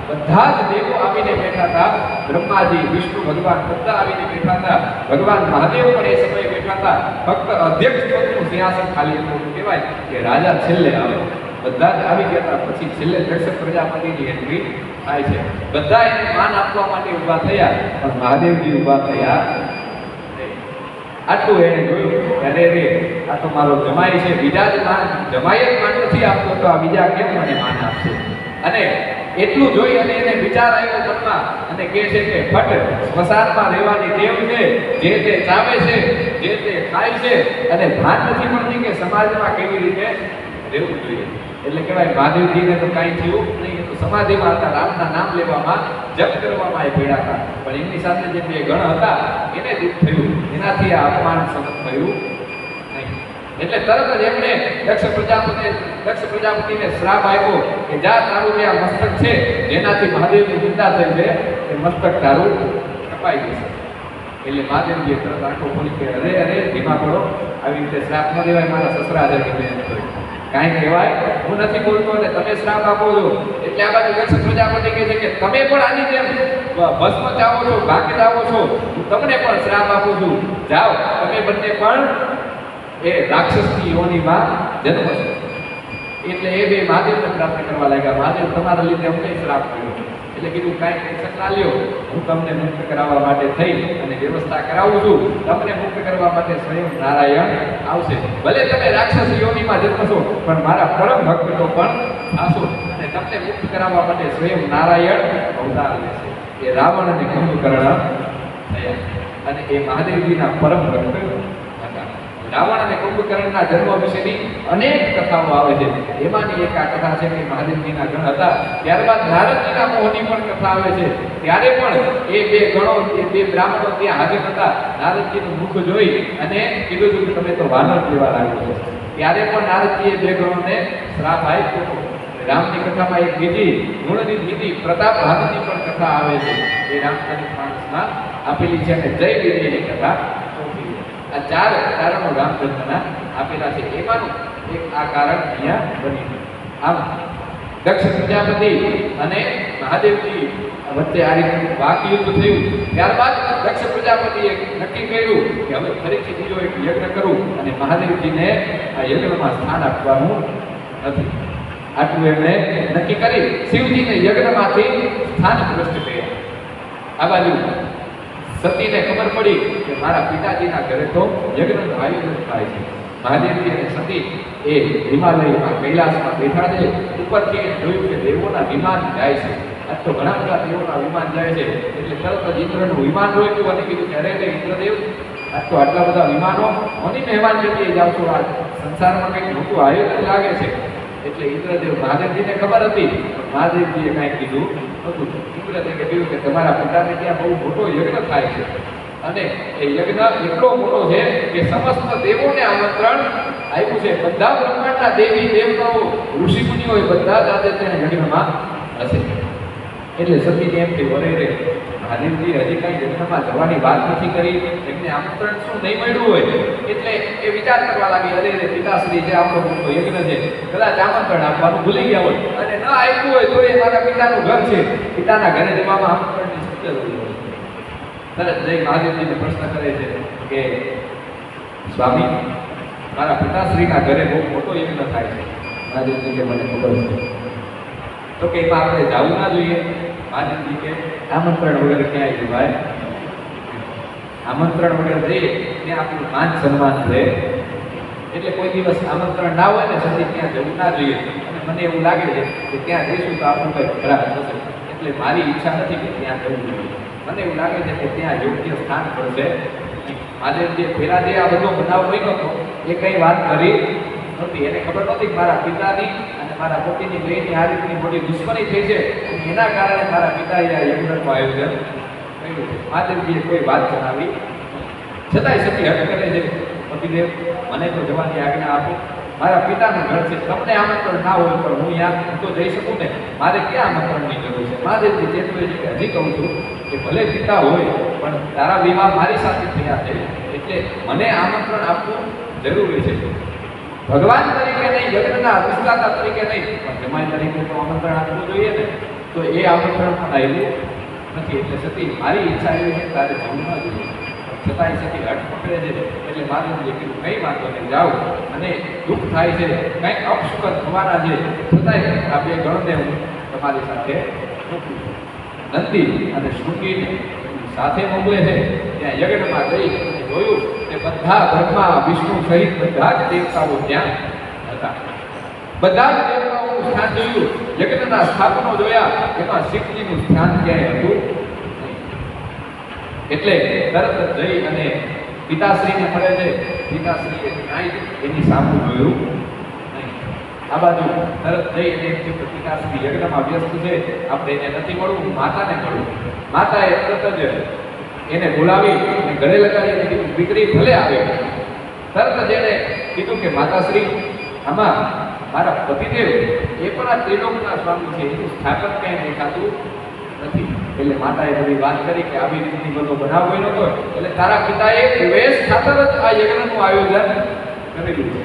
બધા જ દેવો આવીને બેઠા હતા. બ્રહ્માજી, વિષ્ણુ ભગવાન બધા આવીને બેઠા હતા. ભગવાન મહાદેવ પણ એ સમયે બેઠા હતા. ફક્ત અધ્યક્ષ પદનું સિંહાસન ખાલી હતું. કહેવાય કે રાજા છેલ્લે આવે. બધા જ આવી ગયા હતા. પછી છેલ્લે દક્ષ પ્રજાપતિની એન્ટ્રી થાય છે. બધા એને માન આપવા માટે ઊભા થયા, પણ મહાદેવજી ઊભા થયા. આટલું એને જોયું, અરે રે આ તો મારો જમાઈ છે, બીજા જ માન જમાઈ જ માન નથી આપતો તો આ બીજા કેમ મને માન આપશે? અને એટલું જોઈ અને એને વિચાર આવ્યો મનમાં અને કહે છે કે ફટ સ્મશાનમાં રહેવાની ટેવ છે, જે તે ચાવે છે, જે તે ખાય છે અને ભાન નથી પડતી કે સમાજમાં કેવી રીતે રહેવું જોઈએ. એટલે કહેવાય મહાદેવજીને તો કાંઈ થયું નહીં, એ તો સમાધિમાં હતા, રામના નામ લેવામાં, જપ કરવામાં એ પીડા હતા. પણ એમની સાથે જે બે ગણ હતા એને દુઃખ થયું, એનાથી આ અપમાન સહન થયું નહીં. એટલે તરત જ એમણે દક્ષ પ્રજાપતિને શ્રાપ આપ્યો કે જા, તારું જે આ મસ્તક છે જેનાથી મહાદેવની નિંદા થઈ છે એ મસ્તક તારું કપાઈ જશે. એટલે મહાદેવજીએ તરત આંખો ખોલી કે અરે અરે ધીમા પડો, આવી રીતે શ્રાપ ન દેવાય, મારા સસરા છે કે કાંઈ કહેવાય, હું નથી બોલતો અને તમે શ્રાપ આપો છો. એટલે આ બાજુ દક્ષ પ્રજાપતિ કહે છે કે તમે પણ આની જેમ ભસ્મ ચાવો છો, ભાગ ચાવો છો, હું તમને પણ શ્રાપ આપું છું. જાઓ, તમે બંને પણ એ રાક્ષસની યોનિમાં જન્મ છે. એટલે એ બે મહાદેવને પ્રાપ્ત કરવા લાગ્યા. મહાદેવ તમારા લીધે અમને શ્રાપ કર્યો. એટલે કીધું કાંઈ ટેન્શન ના લ્યો, હું તમને મુક્ત કરાવવા માટે થઈ અને વ્યવસ્થા કરાવું છું. તમને મુક્ત કરવા માટે સ્વયં નારાયણ આવશે. ભલે તમે રાક્ષસ યોનિમાં જન્મશો, પણ મારા પરમ ભક્તો પણ આશો અને તમને મુક્ત કરાવવા માટે સ્વયં નારાયણ અવતાર લેશે. એ રાવણ અને કુંભકર્ણ થયા અને એ મહાદેવજીના પરમ ભક્ત હતા. રાવણ અને કુંભકર્ણના જન્મ વિશેની અનેક કથાઓ આવે છે. એમાંની એક આ કથા છે કે મહાદેવજીના ગણ હતા, ત્યારબાદ નારદજીના મોહની પણ કથા આવે છે. ત્યારે પણ એ બે ગણો, એ બે બ્રાહ્મણો ત્યાં હાજર હતા. નારદજીનું મુખ જોઈ અને કીધું કે તમે તો વાનર જેવા લાગો છો. ત્યારે પણ નારદજીએ બે ગણોને શ્રાપ આપ્યો. રામની કથામાં એક બીજી ગુણની નીતિ પ્રતાપ ભાનુની પણ કથા આવે છે. એ રામચરિત માનસમાં આપેલી છે અને જય વિજયની કથા. આ ચાર કારણો રામચંદ્રના આપેલા છે. એમાંનું એક આ કારણ અહીંયા બની. આમ દક્ષ પ્રજાપતિ અને મહાદેવજી વચ્ચે આ રીતે વાક યુદ્ધ થયું. ત્યારબાદ દક્ષ પ્રજાપતિએ નક્કી કર્યું કે હવે ફરીથી બીજો એક યજ્ઞ કરું અને મહાદેવજીને આ યજ્ઞમાં સ્થાન આપવાનું નથી. આટલું એમણે નક્કી કરી શિવજીને યજ્ઞમાંથી સ્થાન ભ્રષ્ટ કર્યા. આ બાજુ સતીને ખબર પડી કે મારા પિતાજીના ઘરે તો યજ્ઞનું આયોજન થાય છે. મહાદેવજી અને સતી એ હિમાલયમાં કૈલાસમાં બેઠા છે. ઉપરથી જોયું કે દેવોના વિમાન જાય છે. આજ તો ઘણા બધા દેવોના વિમાન જાય છે. એટલે તરત જ ઇન્દ્રનું વિમાન રોક્યું અને કીધું કે અરે ઇન્દ્રદેવ, આજ તો આટલા બધા વિમાનો કોની મહેમાન જગ્યાએ જાવ છો? આ સંસારમાં કંઈક મોટું આયોજન લાગે છે. એટલે ઇન્દ્રદેવ, મહાદેવજીને ખબર હતી પણ મહાદેવજીએ કાંઈ કીધું નહોતું. ઇન્દ્રદેવે કહ્યું કે તમારા પિતાને ત્યાં બહુ મોટો યજ્ઞ થાય છે અને એ યજ્ઞ એટલો મોટો છે કે સમસ્ત દેવોને આમંત્રણ આવ્યું છે. બધા બ્રહ્માંડના દેવી દેવતાઓ, ઋષિમુનિઓ બધા જ આજે ત્યાં યજ્ઞમાં હશે. એટલે સતીને એમ કે વરે રે મહાદેવજી હજી કાંઈ યજ્ઞમાં જવાની વાત નથી કરી, એમને આમંત્રણ શું નહીં મળ્યું હોય. એટલે એ વિચાર કરવા લાગી, અરે રે પિતાશ્રી જે આપણો મોટો યજ્ઞ છે, કદાચ આમંત્રણ આપવાનું ભૂલી ગયા હોય અને ન આપ્યું હોય તો એ મારા પિતાનું ઘર છે, પિતાના ઘરે જવામાં આમંત્રણની સૂચના હોય. તરત જઈ મહાદેવજીને પ્રશ્ન કરે છે કે સ્વામી, મારા પિતાશ્રીના ઘરે બહુ મોટો યજ્ઞ થાય છે. મહાદેવજી કે મને ખબર છે. તો કે એમાં આપણે જવું ના જોઈએ. મહાદેવજી કે આમંત્રણ વગર ક્યાંય જવાય? આમંત્રણ વગર જઈએ ત્યાં આપણું માન સન્માન રહે. એટલે કોઈ દિવસ આમંત્રણ ના હોય ને સતી ત્યાં જવું ના જોઈએ. અને મને એવું લાગે છે કે ત્યાં જઈશું તો આપણું કંઈ ખરાબ થશે. એટલે મારી ઈચ્છા નથી કે ત્યાં જવું જોઈએ. મને એવું લાગે છે કે ત્યાં યોગ્ય સ્થાન પડશે. મહાદેવજીએ પહેલા જે આ બધો બનાવ બન્યો હતો એ કંઈ વાત કરી નહોતી. એને ખબર નહોતી કે મારા પિતાની અને મારા પતિની બેની આ રીતની મોટી દુશ્મની થઈ છે અને એના કારણે મારા પિતાએ આ યજ્ઞનું આયોજન કર્યું છે. મહાદેવજીએ કોઈ વાત જણાવી છતાંય સતી હટ કરે છે, પતિદેવ મને તો જવાની આજ્ઞા આપો, મારા પિતાનું ઘર છે, તમને આમંત્રણ ના હોય પણ હું ત્યાં તો જઈ શકું ને, મારે ક્યાં આમંત્રણની જરૂર છે? મહાદેવજી ચેતવે છે કે હજી કહું છું કે ભલે પિતા હોય પણ તારા વિવાહ મારી સાથે થયા છે, એટલે મને આમંત્રણ આપવું જરૂરી છે. ભગવાન તરીકે નહીં, યજ્ઞના અધિષ્ઠાતા તરીકે નહીં, પણ જમાઈ તરીકે તો આમંત્રણ આપવું જોઈએ ને, તો એ આમંત્રણ પણ આવ્યું નથી. એટલે સતી મારી ઈચ્છા એવી છે તારે જવું ન જોઈએ, છતાંય સતી હઠ પકડે છે. એટલે મારું કીધું કંઈ વાંધો નહીં, જાઓ, અને દુઃખ થાય છે, કંઈક અપશુકન થવાના છે, છતાંય આ બે ગણને હું તમારી સાથે મોકલું છું. નંદી અને શૃંગીને સાથે મોકલે છે. ત્યાં યજ્ઞમાં જઈ જોયું કે બધા બ્રહ્મા વિષ્ણુ સહિત બધા જ દેવતાઓ ત્યાં હતા. બધા જ દેવતાઓનું સ્થાન જોયું, યજ્ઞના સ્થાપનો જોયા, એમાં શિવજીનું સ્થાન ક્યાંય હતું નહીં. એટલે તરત જ જઈ અને પિતાશ્રીને મળે છે. પિતાશ્રીએ કાંઈ એની સામું જોયું નહીં. આ બાજુ તરત જઈ અને એમ કહ્યું કે પિતાશ્રી યજ્ઞમાં વ્યસ્ત છે, આપણે એને નથી મળવું, માતાને મળવું. માતાએ તરત જ એને બોલાવી અને ગળે લગાડી અને કીધું દીકરી ભલે આવે. તરત જ એને કીધું કે માતાશ્રી, આમાં મારા પતિદેવ એ પણ આ ત્રિલોકના સ્વામી છે, એનું સ્થાપન ક્યાંય દેખાતું નથી. એટલે માતાએ બધી વાત કરી કે આવી રીતની બધો બનાવ બન્યો હતો, એટલે તારા પિતાએ પ્રવેશ ખાતર જ આ યજ્ઞનું આયોજન કરેલું છે.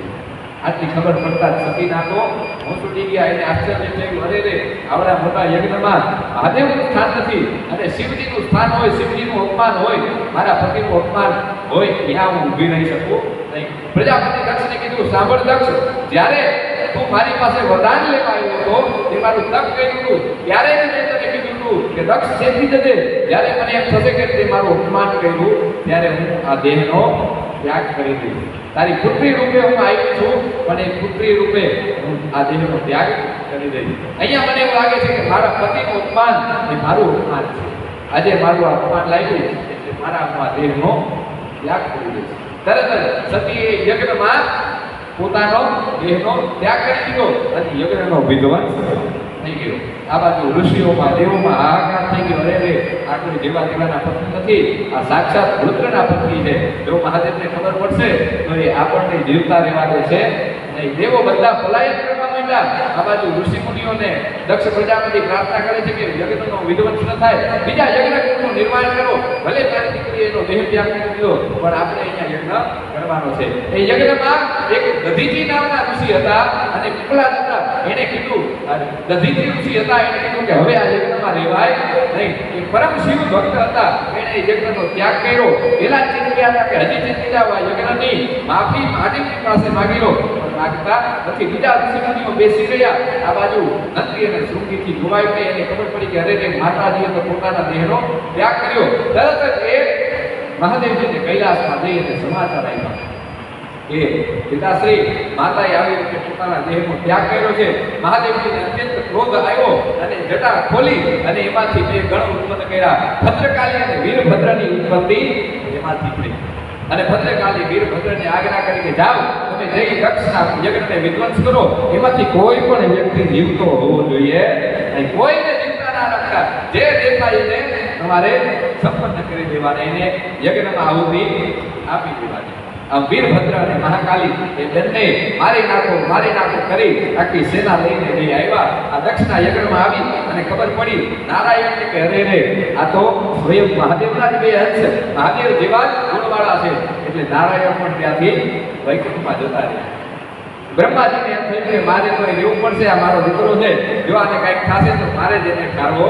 આટલી ખબર પડતા જ સતીના તો હું છૂટી ગયા. એને આશ્ચર્ય થયું, અરે રે, આવડા મોટા યજ્ઞમાં મહાદેવનું સ્થાન નથી અને શિવજીનું સ્થાન હોય, શિવજીનું અપમાન હોય, મારા પતિનું અપમાન હોય, ત્યાં હું ઊભી રહી શકું નહીં. પ્રજાપતિ દક્ષને કીધું, સાંભળ દક્ષ, જ્યારે તું મારી પાસે વરદાન લેવા આવ્યો હતો, તે મારું તપ કર્યું હતું, ત્યારે મેં તને કીધું હતું કે દક્ષ ચેતી જજે. જ્યારે મને એમ થશે કે તે મારું અપમાન કર્યું, ત્યારે હું આ દેહનો ત્યાગ કરી દઈશ. તારી પુત્રી રૂપે હું આવી છું, પણ એ પુત્રી રૂપે હું આ દેહનો ત્યાગ કરી દઈશ. અહીંયા મને એવું લાગે છે કે મારા પતિનું અપમાન એ મારું અપમાન છે. આજે મારું અપમાન લાગ્યું એટલે મારા આ દેહનો ત્યાગ કરી દઈશ. તરત જ સતીએ યજ્ઞમાં પોતાનો દેહનો ત્યાગ કરી દીધો અને યજ્ઞનો વિધ્વંસ થઈ ગયો. આ બાજુ ઋષિઓમાં દેવોમાં હાહાકાર થઈ ગયો, અરે રે, આ કોઈ જેવા દેવાના પત્ની નથી, આ સાક્ષાત રુદ્રના પત્ની છે. જો મહાદેવને ખબર પડશે તો એ આપણને જીવતા રહેવા દે છે નહીં. દેવો બધા પલાયન કરવા માંડ્યા. આ બાજુ ઋષિ મુનિઓને દક્ષ પ્રજાપતિ પ્રાર્થના કરે છે કે યજ્ઞનો વિધ્વંસ ન થાય, બીજા યજ્ઞનું નિર્માણ કરો. ભલે તારી દીકરી એનો દેહ ત્યાગ કરી દીધો, પણ આપણે અહીંયા યજ્ઞ કરવાનો છે. એ યજ્ઞમાં એક દધીચી નામના ઋષિ હતા અને પીપળા હતા. એને કીધું, દધીચી ઋષિ હતા, એને કીધું કે હવે આ યજ્ઞમાં રહેવાય નહીં. એ પરમ શિવ ભક્ત હતા, એને યજ્ઞનો ત્યાગ કર્યો. પેલા ચીંત્યા હતા કે હજી ચીંતી જાવ, આ યજ્ઞની માફી મહાદેવની પાસે માગી લો, પણ માગતા નથી. બીજા ઋષિમુનિઓ બેસી રહ્યા. આ બાજુ નંદી અને શૃંગીથી જોવાયું કે એને ખબર પડી કે અરે રે, માતાજીએ તો પોતાના દેહનો ત્યાગ કર્યો. તરત જ એ મહાદેવજીને કૈલાસમાં જઈ અને સમાચાર આપ્યા કે પિતાશ્રી, માતાએ આવી રીતે પોતાના દેહનો ત્યાગ કર્યો છે. મહાદેવજીને અત્યંત ક્રોધ આવ્યો અને જટા ખોલી અને એમાંથી બે ગણ ઉત્પન્ન કર્યા. ભદ્રકાલી અને વીરભદ્રની ઉત્પત્તિ એમાંથી થઈ. અને ભદ્રકાલી વીરભદ્રને આજ્ઞા કરી કે જાઓ, તમે જઈ દક્ષના યજ્ઞને વિધ્વંસ કરો. એમાંથી કોઈ પણ વ્યક્તિ જીવતો હોવો જોઈએ નહીં, કોઈને જીવતા ના રાખતા. જે દેવતા એને તમારે સંપન્ન કરી દેવાના, એને યજ્ઞમાં આહુતિ આપી દેવાની. આમ વીરભદ્ર અને મહાકાલી એ બંને મારી નાખો કરી આખી સેના લઈને લઈ આવ્યા. આ દક્ષના યજ્ઞમાં આવી અને ખબર પડી નારાયણને કે અરે રે, આ તો સ્વયં મહાદેવના જ બે અંશ, મહાદેવ જેવા જ ગુણવાળા છે. એટલે નારાયણ પણ ત્યાંથી વૈકુંઠમાં જતા રહ્યા. બ્રહ્માજીને એમ થયું કે મારે તો રહેવું પડશે, આ મારો દીકરો છે, જો આને કંઈક થશે તો મારે જ એને ઠારવો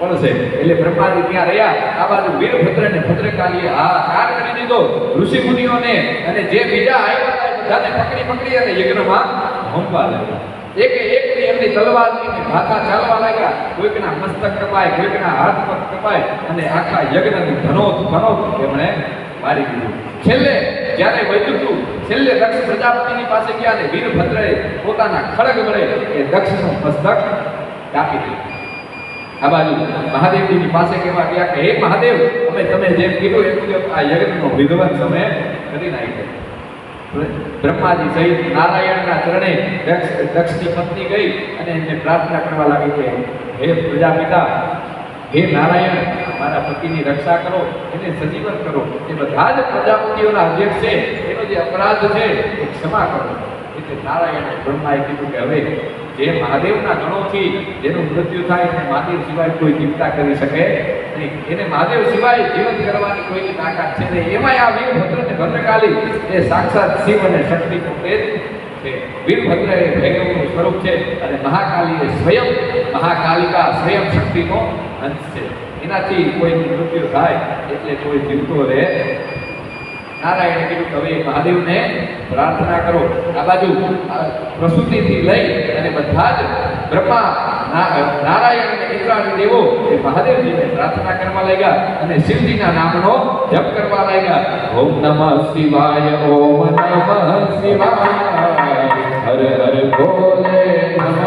પડશે. એટલે બ્રહ્માજી ત્યાં રહ્યા. આ બાજુ વીરભદ્રને ભદ્રકાલીએ હાહાકાર કરી દીધો. ઋષિ મુનિઓને અને જે બીજા આવ્યા હતા બધાને પકડી અને યજ્ઞમાં હોમવા લાગ્યા. એકની એમની તલવાર લઈને ભાથા ચાલવા લાગ્યા. કોઈકના મસ્તક કપાય, કોઈકના હાથ પગ કપાય અને આખા યજ્ઞનું ધનોત એમણે મારી દીધું. છેલ્લે જ્યારે વૈદ્યુતું છેલ્લે દક્ષ પ્રજાપતિની પાસે ગયા અને વીરભદ્રએ પોતાના ખડગ વડે એ દક્ષનું મસ્તક કાપી દીધું. આ બાજુ મહાદેવજીની પાસે કહેવા ગયા કે હે મહાદેવ, અમે તમે જેમ કીધું એ મુજબ આ યજ્ઞનો વિધ્વંસ અમે કરી નાખ્યો. બ્રહ્માજી સહિત નારાયણના ચરણે દક્ષની પત્ની ગઈ અને એમને પ્રાર્થના કરવા લાગી કે હે પ્રજાપિતા, હે નારાયણ, મારા પતિની રક્ષા કરો, એને સજીવન કરો. એ બધા જ પ્રજાપતિઓના અધ્યક્ષ છે, એનો જે અપરાધ છે એ ક્ષમા કરો. એટલે નારાયણ બ્રહ્માએ કીધું કે હવે જે મહાદેવના ગણોથી જેનું મૃત્યુ થાય એને મહાદેવ સિવાય કોઈ જીવતા કરી શકે નહીં. એને મહાદેવ સિવાય જીવન કરવાની કોઈની તાકાત છે નહીં. એમાંય આ વીરભદ્ર અને ભદ્રકાલી એ સાક્ષાત શિવ અને શક્તિ પોતે જ કે વીરભદ્ર એ ભૈરવનું સ્વરૂપ છે અને મહાકાલી એ સ્વયં મહાકાલિકા સ્વયં શક્તિનો અંશ છે. એનાથી કોઈનું મૃત્યુ થાય એટલે કોઈ જીવતો રહે. નારાયણે કીધું કે હવે મહાદેવને પ્રાર્થના કરો. આ બાજુ પ્રસૂતિથી લઈ અને બધા જ બ્રહ્મા નારાયણ અને ઇન્દ્રાદી દેવો એ મહાદેવજીને પ્રાર્થના કરવા લાગ્યા અને શિવજીના નામનો જપ કરવા લાગ્યા. ઓમ નમઃ શિવાય, ઓમ નમઃ શિવાય, હર હર ભોલે નમઃ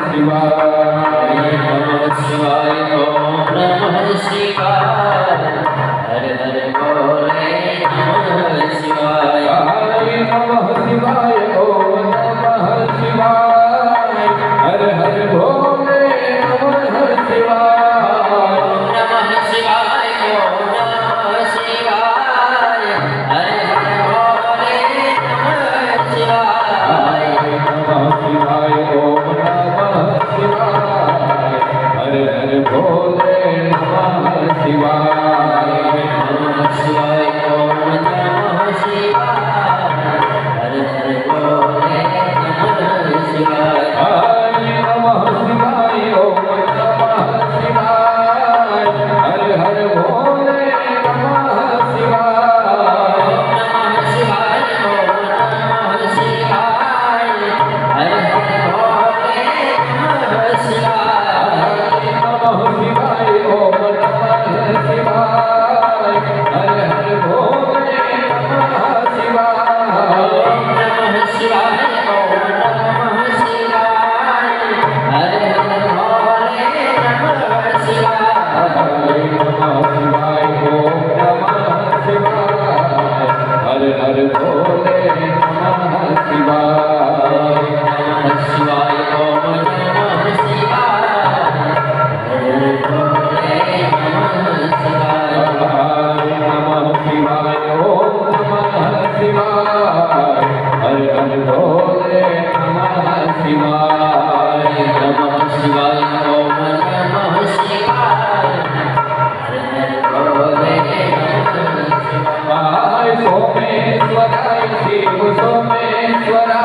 શિવાય,
નમઃ શિવાય, ઓમ નમઃ શિવાય, હર હર ભોલે નમઃ શિવાય,
નમઃ શિવાય, ઓમ નમઃ શિવાય, હર હર ભોલે નમઃ શિવાય,
નમઃ શિવાય, ઓમ નમઃ શિવાય, હર હર ભોલે નમઃ શિવાય,
નમઃ શિવાય, ઓમ નમઃ શિવાય, હર હર ભોલે નમઃ શિવાય,
નમઃ શિવાય, ઓમ નમઃ શિવાય, હર હર ભોલે નમઃ શિવાય,
નમઃ શિવાય, ઓમ નમઃ શિવાય, હર હર ભોલે નમઃ શિવાય,
નમઃ શિવાય, ઓમ નમઃ શિવાય, હર હર ભોલે નમઃ શિવાય,
નમઃ શિવાય, ઓમ નમઃ શિવાય, હર હર ભોલે નમઃ શિવાય,
નમઃ શિવાય, ઓમ નમઃ શિવાય, હર હર ભોલે નમઃ શિવાય,
નમઃ શિવાય, ઓમ નમઃ શિવાય, હર હર ભોલે નમઃ શિવાય,
નમઃ શિવાય, ઓમ નમઃ શિવાય, હર હર ભોલે નમઃ શિવાય,
નમઃ શિવાય, ઓમ નમઃ શિવાય, હર હર ભોલે નમઃ શિવાય,
નમઃ શિવાય, ઓમ નમઃ શિવાય, હર હર ભોલે નમઃ શિવાય,
સોમેશ્વરાય, શિવ સોમેશ્વરાય,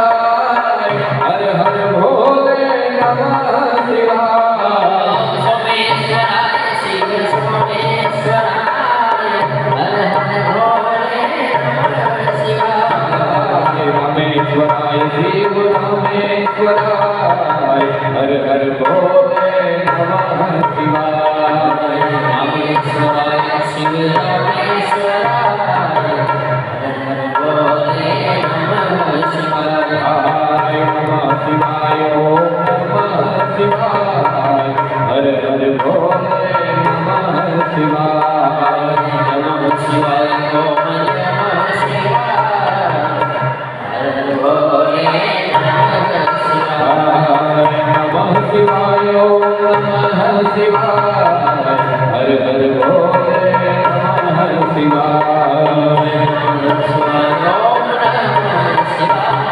હર હર ભોલે નમઃ શિવાય,
સોમેશ્વરાય, શિવ સોમેશ્વરાય, હર હર ભોલે નમઃ શિવાય,
રામેશ્વરાય, શિવ રામેશ્વરાય, હર હર ભોલે નમઃ શિવાય,
રામેશ્વરાય, શિવ રામેશ્વરાય, હર હર ભોલે નમઃ શિવાય,
નમઃ શિવાય, ઓમ નમઃ શિવાય, હર હર ભોલે નમઃ શિવાય,
નમઃ શિવાય, ઓમ નમઃ શિવાય, હર હર ભોલે નમઃ શિવાય,
નમઃ શિવાય, ઓમ નમઃ શિવાય, હર હર ભોલે નમઃ શિવાય,
નમઃ શિવાય, ઓમ નમઃ શિવાય, હર હર ભોલે નમઃ શિવાય.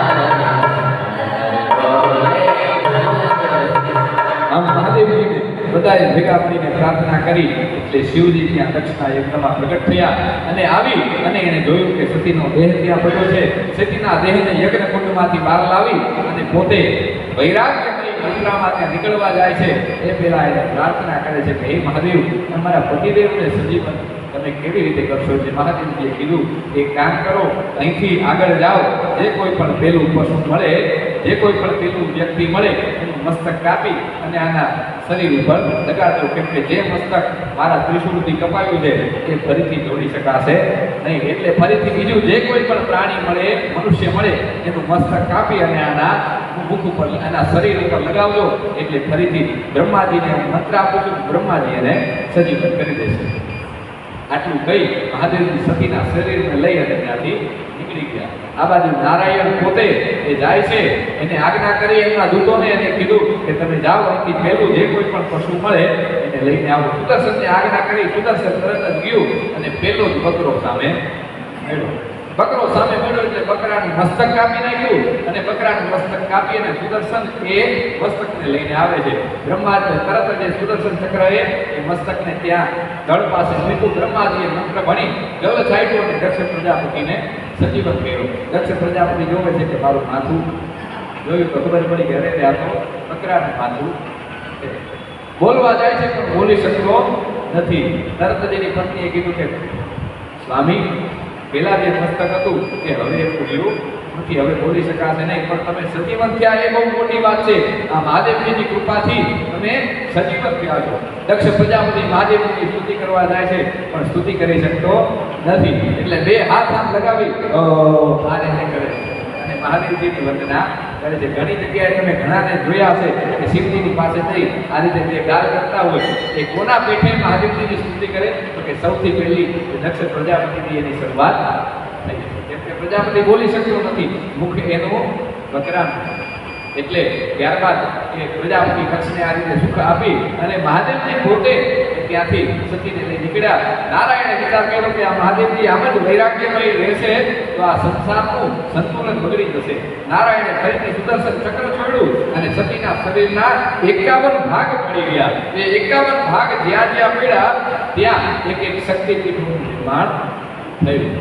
આમ મહાદેવજીને બધાએ ભેગા મળીને પ્રાર્થના કરી એટલે શિવજી ત્યાં દક્ષના યજ્ઞમાં પ્રગટ થયા અને આવી અને એણે જોયું કે સતીનો દેહ ત્યાં પડ્યો છે. સતીના દેહને યજ્ઞ કુંડમાંથી બહાર લાવી અને પોતે વૈરાગ્યમય મુદ્રામાં ત્યાં નીકળવા જાય છે એ પહેલા એને પ્રાર્થના કરે છે કે હે મહાદેવ, અમારા પતિદેવને સજીવન તમે કેવી રીતે કરશો? જે મહાદેવજીએ કીધું એક કામ કરો, અહીંથી આગળ જાઓ, જે કોઈ પણ પેલું પશુ મળે, જે કોઈ પણ પેલું વ્યક્તિ મળે એનું મસ્તક કાપી અને આના શરીર ઉપર લગાડજો, કેમ કે જે મસ્તક મારા ત્રિશુળથી કપાયું છે એ ફરીથી જોડી શકાશે નહીં. એટલે ફરીથી બીજું જે કોઈ પણ પ્રાણી મળે, મનુષ્ય મળે, એનું મસ્તક કાપી અને આના મુખ ઉપર, આના શરીર ઉપર લગાવજો, એટલે ફરીથી બ્રહ્માજીને હું મંત્ર આપું છું, બ્રહ્માજી એને સજીવન કરી દેશે. આટલું કહી મહાદેવજી સતીના શરીરને લઈ અને ત્યાંથી નીકળી ગયા. આ બાજુ નારાયણ પોતે એ જાય છે, એને આજ્ઞા કરી એમના દૂતોને એને કીધું કે તમે જાઓ, અહીંથી પહેલું જે કોઈ પણ પશુ મળે એને લઈને આવો. સુદર્શનને આજ્ઞા કરી, સુદર્શન તરત જ ગયું અને પેલો જ બકરો સામે મળ્યો. બકરો સામે મળ્યો એટલે બકરાનું મસ્તક કાપી નાખ્યું અને બકરાનું મસ્તક કાપી અને સુદર્શન એ મસ્તકને લઈને આવે છે. બ્રહ્માજી તરત જ એ સુદર્શન ચક્રએ એ મસ્તકને ત્યાં જળ પાસે મૂક્યું. બ્રહ્માજીએ મંત્ર ભણી જળ છાંટ્યું અને દક્ષ પ્રજાપતિને સજીવન કર્યો. દક્ષ પ્રજાપતિ જોવે છે કે મારું માથું જોયું તો ખબર પડી કે અરે આ તો બકરાનું માથું છે. બોલવા જાય છે પણ બોલી શકતો નથી. તરત જ એની પત્નીએ કીધું કે સ્વામી, પેલા જે મસ્તક હતું કે હવે એવું રહ્યું નથી, હવે બોલી શકાશે નહીં, પણ તમે સજીવન થયા એ બહુ મોટી વાત છે. આ મહાદેવજીની કૃપાથી તમે સજીવન થયા છો. દક્ષ પ્રજાપતિ મહાદેવની સ્તુતિ કરવા જાય છે પણ સ્તુતિ કરી શકતો નથી, એટલે બે હાથ આમ લગાવી આ રીતે કરે છે અને મહાદેવજીની વંદના કરે છે. ઘણી જગ્યાએ તમે ઘણાને જોયા છે કે શિવજીની પાસે જઈ આ રીતે જે ગાલ કરતા હોય એ કોના પેઠે મહાદેવજીની સ્તુતિ કરે તો કે સૌથી પહેલી દક્ષ પ્રજાપતિની એની શરૂઆત થઈ. કેમ કે પ્રજાપતિ બોલી શકતો નથી, મુખ એનું વકરાનું. એટલે ત્યારબાદ એ પ્રજાપતિ દક્ષને આ રીતે સુખ આપી અને મહાદેવજી પોતે ત્યાંથી સતીને લઈ નીકળ્યા. નારાયણે વિચાર કર્યો કે આ મહાદેવજી આમ જ વૈરાગ્યમય રહેશે તો આ સંસારનું સંતુલન બગડી જશે. નારાયણે ફરીથી સુદર્શન ચક્ર છોડ્યું અને સતીના શરીરના 51 ભાગ પડી ગયા. એ 51 ભાગ જ્યાં જ્યાં પડ્યા ત્યાં એક એક શક્તિપીઠનું નિર્માણ થયું.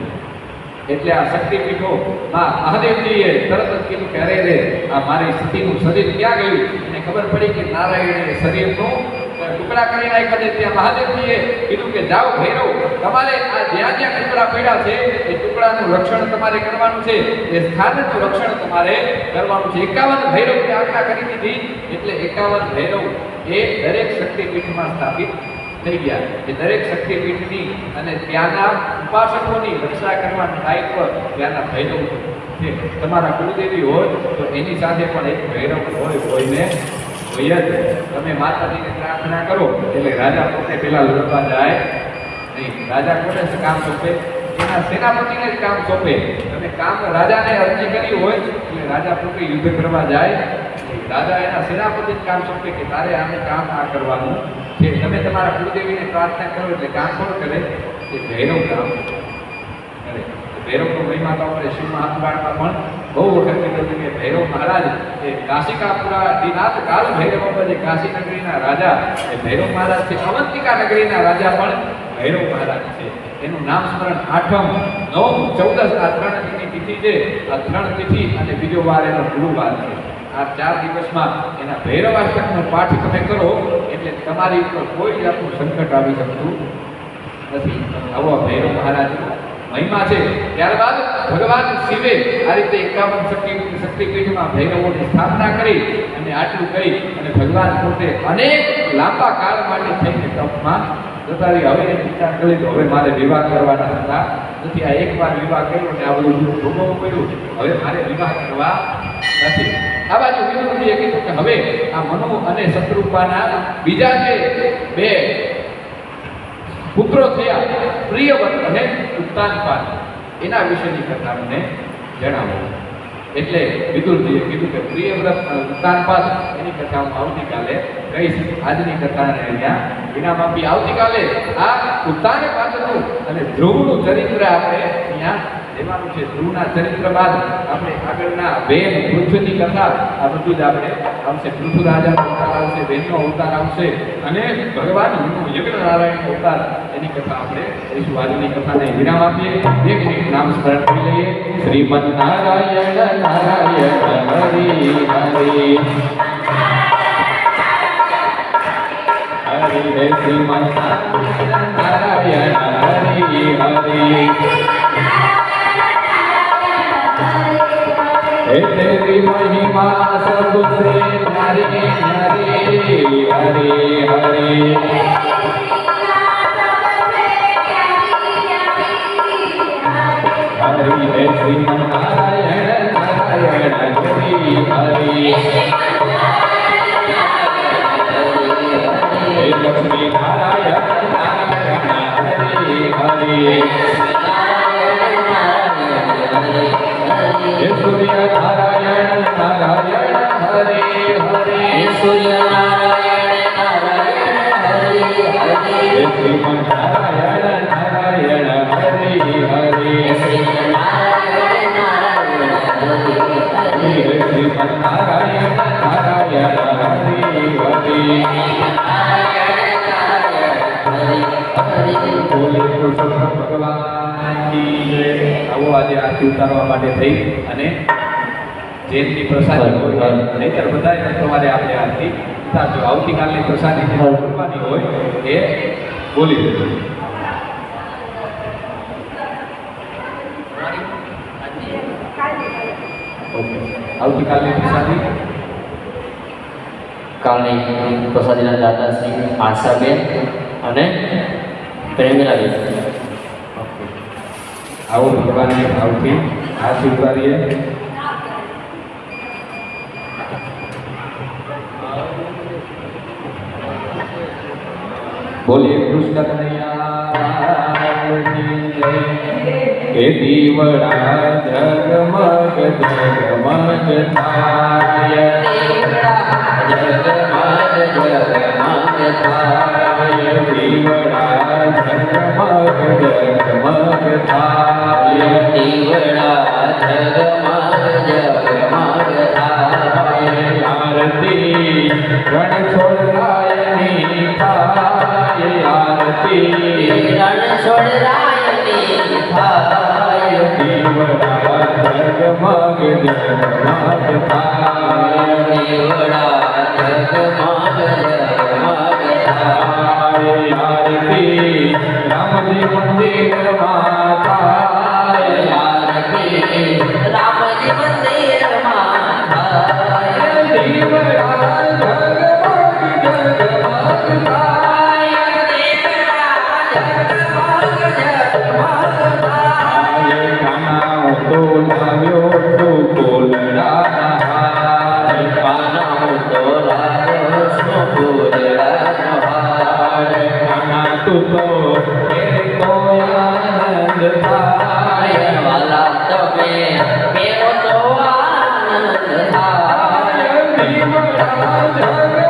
એટલે આ શક્તિપીઠોમાં મહાદેવજીએ તરત જ કીધું કે અરે રે આ મારી સતીનું શરીર ક્યાં ગયું? એને ખબર પડી કે નારાયણે શરીરનું ટુકડા કરી નાખ્યા છે. ત્યાં મહાદેવજીએ કીધું કે જાઓ ભૈરવ, તમારે આ જ્યાં જ્યાં ટુકડા પડ્યા છે એ ટુકડાનું રક્ષણ તમારે કરવાનું છે, એ સ્થાનનું રક્ષણ તમારે કરવાનું છે. 51 ભૈરવની આજ્ઞા કરી દીધી. એટલે 51 ભૈરવ એ દરેક શક્તિપીઠમાં સ્થાપિત થઈ ગયા. એ દરેક શક્તિપીઠની અને ત્યાંના ઉપાસકોની રક્ષા કરવાનું દાયિત્વ ત્યાંના ભૈરવ છે. તમારા કુળદેવી હોય તો એની સાથે પણ એક ભૈરવ હોયને હોય જ. તમે માતાજીને પ્રાર્થના કરો એટલે રાજા પોતે પેલા લડવા જાય નહીં. રાજા કોને કામ સોંપે? એના સેનાપતિને જ કામ સોંપે. તમે કામ રાજાને અરજી કરી હોય એટલે રાજા પોતે યુદ્ધ કરવા જાય. રાજા એના સેનાપતિ જ કામ સોંપે કે તારે આને કામ આ કરવાનું છે. તમે તમારા કુળદેવીને પ્રાર્થના કરો એટલે કામ કોણ કરે? એ ભૈરવ કામ કરે. ભૈરવનો મહિમા તો આપણે શિવ મહાપુરાણમાં પણ બહુ વખત કીધું છે કે ભૈરવ મહારાજ એ કાશિકાપુરા દિનાથ કાલ ભૈરવ જે કાશી નગરીના રાજા એ ભૈરવ મહારાજ છે. અવંતિકા નગરીના રાજા પણ ભૈરવ મહારાજ છે. એનું નામ સ્મરણ 8મ 9મ 14 આ 3 દિનની તિથિ છે. આ 3 તિથિ અને બીજો વાર એનો ગુરુવાર છે. આ 4 દિવસમાં એના ભૈરવાષ્ટકનો પાઠ તમે કરો એટલે તમારી ઉપર કોઈ જાતનું સંકટ આવી શકતું નથી. આવો ભૈરવ મહારાજનો મહિમા છે. ત્યારબાદ ભગવાન શિવે આ રીતે 51 શક્તિપીઠમાં ભૈરવોની સ્થાપના કરી અને આટલું કરી અને ભગવાન પોતે અનેક લાંબા કાળ માટે થઈને તપમાં જતા રહ્યા. હવે એ વિચાર કરી તો હવે મારે વિવાહ કરવાના હતા નથી. આ એકવાર વિવાહ કર્યો ને આ બધું ભોગવવું પડ્યું, હવે મારે વિવાહ કરવા નથી. આ બાજુ વિષ્ણુજીએ કીધું કે હવે આ મનુ અને શત્રુપાના બીજા જે 2 પુત્રો થયા પ્રિયવ્રત અને ઉત્તાનપાદ, એના વિશેની કથા મને જણાવો. એટલે વિદુરજીએ કીધું કે પ્રિયવ્રત અને ઉત્તાનપાદ એની કથા હું આવતીકાલે કહીશ. આજની કથાને અહીંયા વિરામ આપી. આવતીકાલે આ ઉત્તાનપાદનું અને ધ્રુવનું ચરિત્ર આપણે અહીંયા લેવાનું છે. ધ્રુવના ચરિત્ર બાદ આપણે આગળના વેન પૃથ્વીની કથા આ બધું જ આપણે આવશે. પૃથ્વીરાજાનો અવતાર આવશે, વેનનો અવતાર આવશે અને ભગવાન યજ્ઞનારાયણનો અવતાર એની કથા આપણે કરીશું. આજની કથાને વિરામ આપીએ. એક મિનિટ નામ સ્મરણ કરી લઈએ. શ્રીમદ નારાયણ નારાયણ હરિ હરિ હરિ શ્રીમદ નારાયણ હરિ હરિ हे तेरी महिमा सबसे न्यारी न्यारी हरे हरे हरि हे श्रीमन नारायण नारायण हरि हरि हे लक्ष्मी नारायण नारायण हरि हरि हे सूर्य नारायण नारायण हरे हरे सूर्य नारायण नारायण हरे हरे हे श्रीमन नारायण नारायण हरे हरे श्रीमन नारायण नारायण हरे हे श्रीमन नारायण नारायण हरे हरे बोले पुरुषोत्तम भगवान की जय. આવો આજે આરતી ઉતારવા માટે થઈ અને જેમની પ્રસાદી
હા,
હોય
હા.
નહીંતર બધાય તમારે આપણે આરતી સાચું આવતીકાલની પ્રસાદી જે
હા.
બોલવાની હોય એ બોલી દેજો. ઓકે આવતીકાલની પ્રસાદી
કાલની પ્રસાદીના દાતા શ્રી આશાબેન અને પ્રેમીલાબેન.
આવો ભગવાનને ભાવથી આ સ્વીકારીએ. બોલીએ કૃષ્ણ કનૈયાની જય. હે દીવડા જગમગ જગમગ થાય દીવડા જગમગ જગમગ થાય આરતી રણ છોડરાયની થાય આરતી દીવડા જગમગ જગમગ થાય આરતી રામજી મંદિરમાં થાય
રામજી મંદિરમાં
દીવડા જગમગ જગમગ થાય કાના હું તો લાવ્યો છું કોલડાના હાર કાના તું તો એ કોઈ આનંદ થાય
વાલા તમે કેવો તો આનંદ થાય
દીવડા જગમગ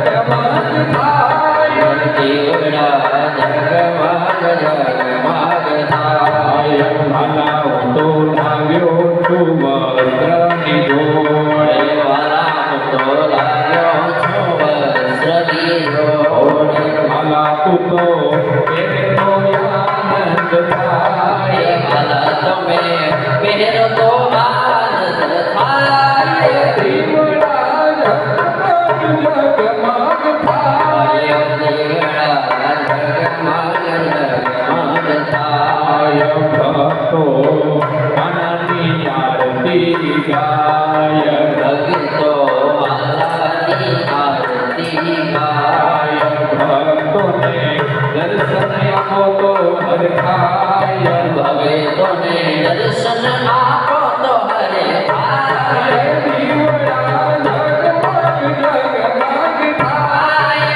જગમગ થાય
દીવડા જગમગ જગમગ થાય
ભાલા હું તો લાવ્યો છું વસ્ત્રની જોડ
વાલા તો લાગ્યો છો વસ્ત્રની જોડ
ભાલા તું તો એ કોઈ આનંદ થાય
વાલા તમે પહેરો તો આનંદ થાય
દીવડા જગમગ જગમગ થાય
દીવડા જગમગ જગમગ થાય
ભક્તો કાનાની આરતી ગાય
ભક્તો વાલાની આરતી ગાય
ભક્તોને દર્શન આપો તો હરખાય
ભક્તોને દર્શન આપો તો હરે થાય
દીવડા જગમગ જગમગ થાય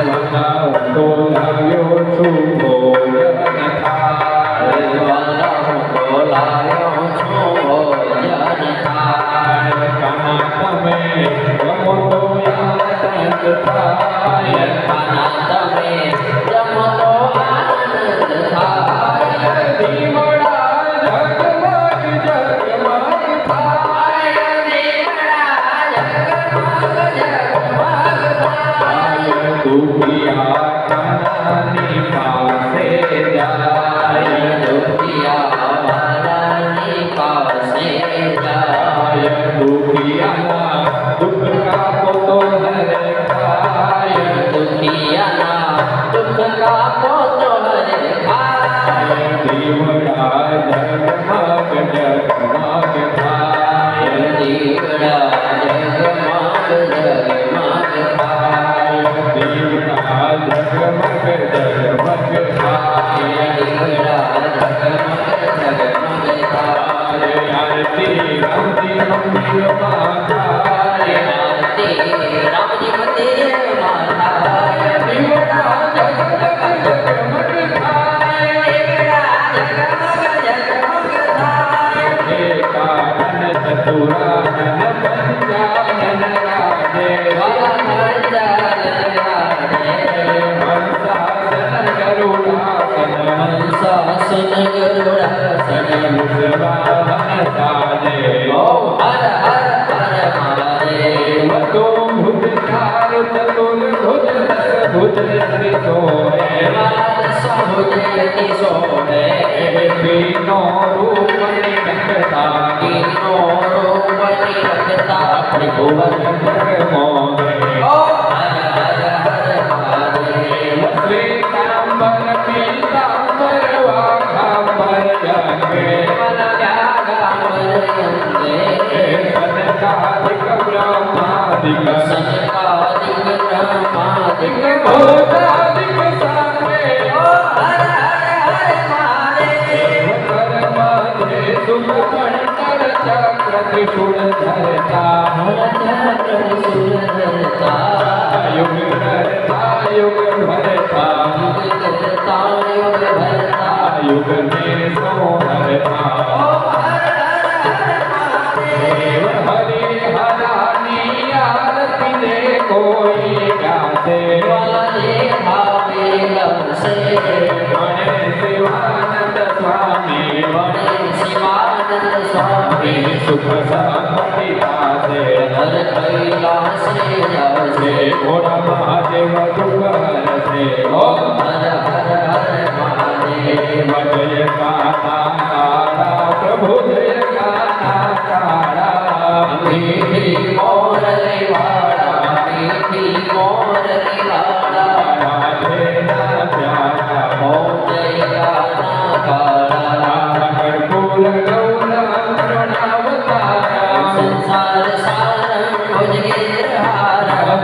ભલા તો લાવ્યો છું ભોજન થાય
વાલા બોલાયો છો ભોજન થાય
કાના તમે રમો તો આનંદ થાય
ખાના તમે જમો તો આનંદ થાય
દીવડા જગમગ જગમગ થાય દુખિયા કાનાની પાસે જાય
દુખિયા વાલાની પાસે જાય
દુખિયાના દુઃખ કાપો તો હરખાય
દુખિયાના દુઃખ કાપો તો હરે ખાય
દીવડા જગમગ જગમગ થાય
દીવડા જગમગ જગમગ થાય
દીવડા જગમગ જગમગ થાય
દીવડા જગમગ જગમગ થાય
આરતી રામજી મંદિરમાં થાય
આરતી રામજી મંદિરમાં થાય
દીવડા જગમગ જગમગ થાય હે કાનન ચતુરાનન પંચાનન રાજે હંસાસન ગરુડાસન
હંસાસન ગરુડાસન
મુસવાહન સાજે
ઓમ હર હર હર મહાદેવ
તો ભુજ ચાર ચતુર્ભુજ દસ ભુજ શ્રી સોએ
સહુજયતિ સોહે
પીનો રૂપ નિરખતા
નો રૂપ નિરખતા
ત્રિભુવન મોહે
ઓમ હર હર હર મહાદેવ
શ્વેતાંબર પીતાંબર વાઘાંબર જગે સનકાદિક બ્રહ્માદિક
સનકાદિક બ્રહ્માદિક
ભૂતાદિક સામે
હર હર હર મહાદેવ
કર્મધે સુખમંડળ ચક્ર ત્રિશૂળ ધરતા યુગ ધરતા યુગ ભરતા યુગ ને સોહરતા દેવ હરિ હરાની આરતી દે કોઈ ગાતે ગણે શિવાનંદ સ્વામી સુખ સંપત્તિ દાસે હરે ઘોડા મહાદેવ દુઃખ હરસે ઓમ જય કાના કાળા પ્રભુ જય કાના કાળા મીઠી મોરલી વાળા રાધે ના પ્યારા કર્પૂર ગૌર કરુણાવતારા
સંસાર સારં ભુજગેન્દ્રહારા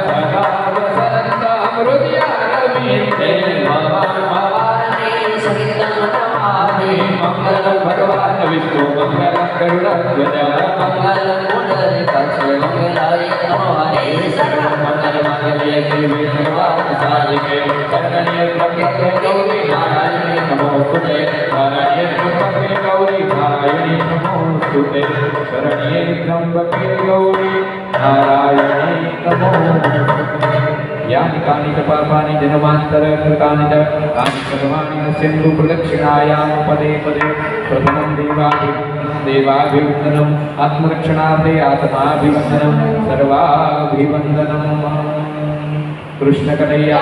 હૃદયારવિંદે
ભવાની સહિતં નમામિ
મંગલમ ભગવાન વિષ્ણુ મંગલમ ગરુડધ્વજ
મંગલં પુંડરીકાક્ષ મંગલાય નમો હરે સર્વ મંગલ મંગલ્ય શિવે સર્વાર્થ સાધિકે શરણ્ય ત્ર્યંબકે ગૌરી નારાયણી નમોસ્તુતે શરણ્ય ત્ર્યંબકે ગૌરી નારાયણી નમોસ્તુતે શરણ્ય ત્ર્યંબકે ગૌરી નારાયણી નમોસ્તુતે यानि कानि च पापानि जन्मान्तर कृतानि च तानि सर्वाणि नश्यन्तु प्रदक्षिणायां पदे पदे प्रथमं देवाभिवन्दनम् आत्मरक्षणार्थे आत्माभिवन्दनं सर्वाभिवन्दनम् कृष्णकनैया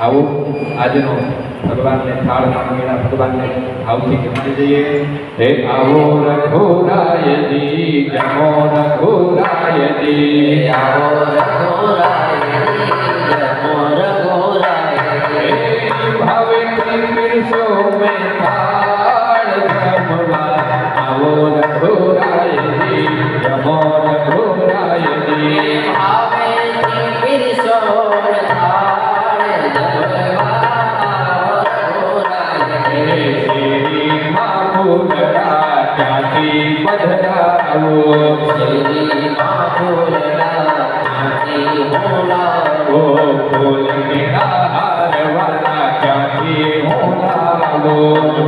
આવો આજનો ભગવાનને થાળ માંગેલા ભગવાનને ભાવથી જમાડી દઈએ હે આવો રઘુરાયજી જમો રઘુરાયજી આવો રઘુરાયજી જમો રઘુરાયજી
ભાવે પીરસો મેં થાળ જમવા આવો રઘુરાયજી જમો રઘુરાયજી
ભાવે પીરસો
ક્યાંથી પધરાવો
શ્રી મહાપુરા ક્યાંથી બોલાવો
ફૂલ કેળા હારવાના ક્યાંથી હું લાવો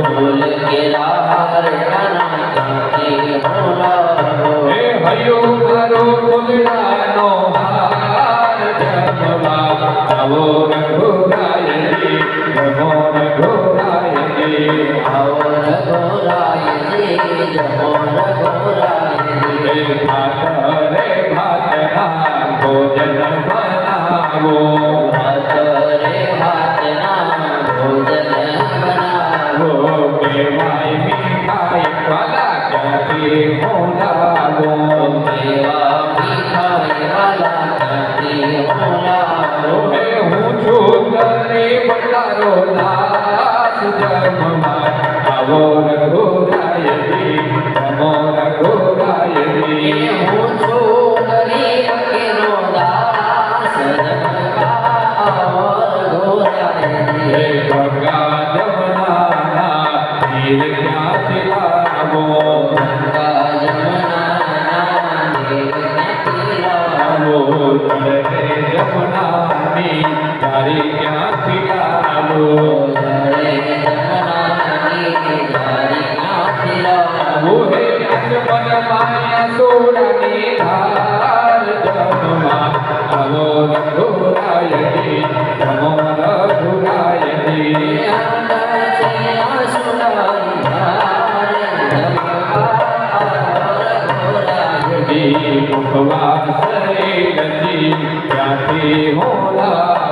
ફૂલ કેળા હારવાના ક્યાંથી બોલાવો
હે હૈયો મારો ફૂલડાનો હાર જમવા આવો રઘુરાયજી જમો રઘુરાયજી
આવો રઘુરાયજી જમો રઘુરાયજી
ભાત રે ભાતના ભોજન બનાવો
ભાત રે ભાતના ભોજન બનાવો
કેવાય મીઠાઈ વાલા ક્યાંથી હું લાવો
કેવા મીઠાઈ વાલા ક્યાંથી બોલાવો
હે હું છું ગરીબ તારો દાસ જમવા આવો રઘુરાયજી જમો રઘુરાયજી
હું છું ગરીબ કેરો દાસ જમવા આવો રઘુરાયજી
હે ગંગા જમનાના નીર ક્યાંથી લાવો
ગંગા જમનાના દેવ ક્યાંથી લાવો
જળ રે જમનાની તારી ક્યાંથી લાવો
જળે જમનાની ધારી ક્યાંથી લાવો
હે અજમન માયા સોડાની ધાર જમવા આવો રઘુરાયજી જમો રઘુરાયજી મુખવા શરીરજી ક્યાંથી હું લાવો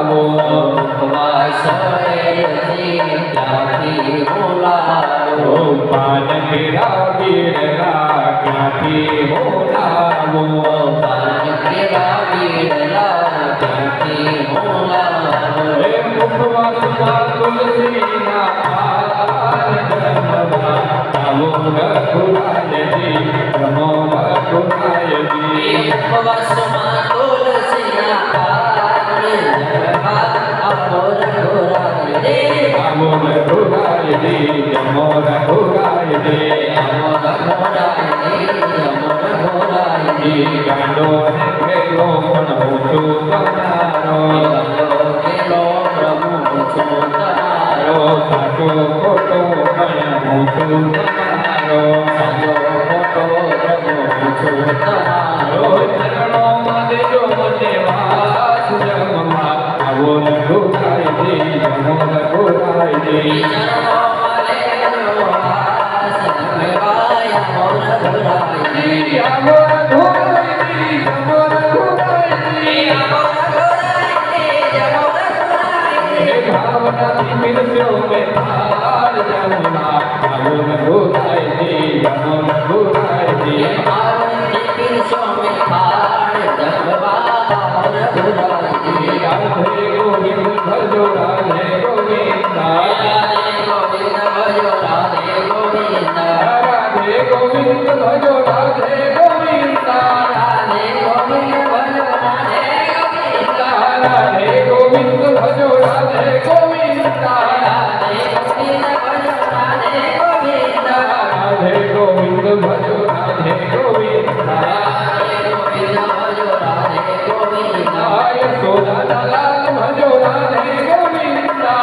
યશોદાના લાલ ભજો રાધે ગોવિંદા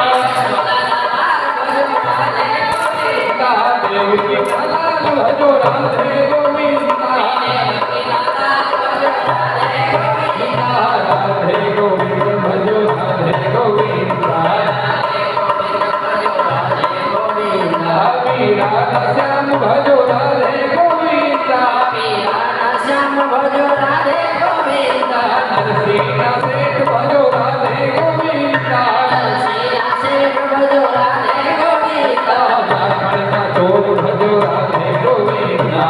દેવકીના લાલ ભજો રાધે ગોવિંદા રાધે ગોવિંદ ભજો રાધે ગોવિંદા વીરા શ્યામ ભજો રાધે ગોવિંદા નરસિંહ શેઠ ભજો રાધે ગોવિંદા માખણના ચોર ભજો રાધે ગોવિંદા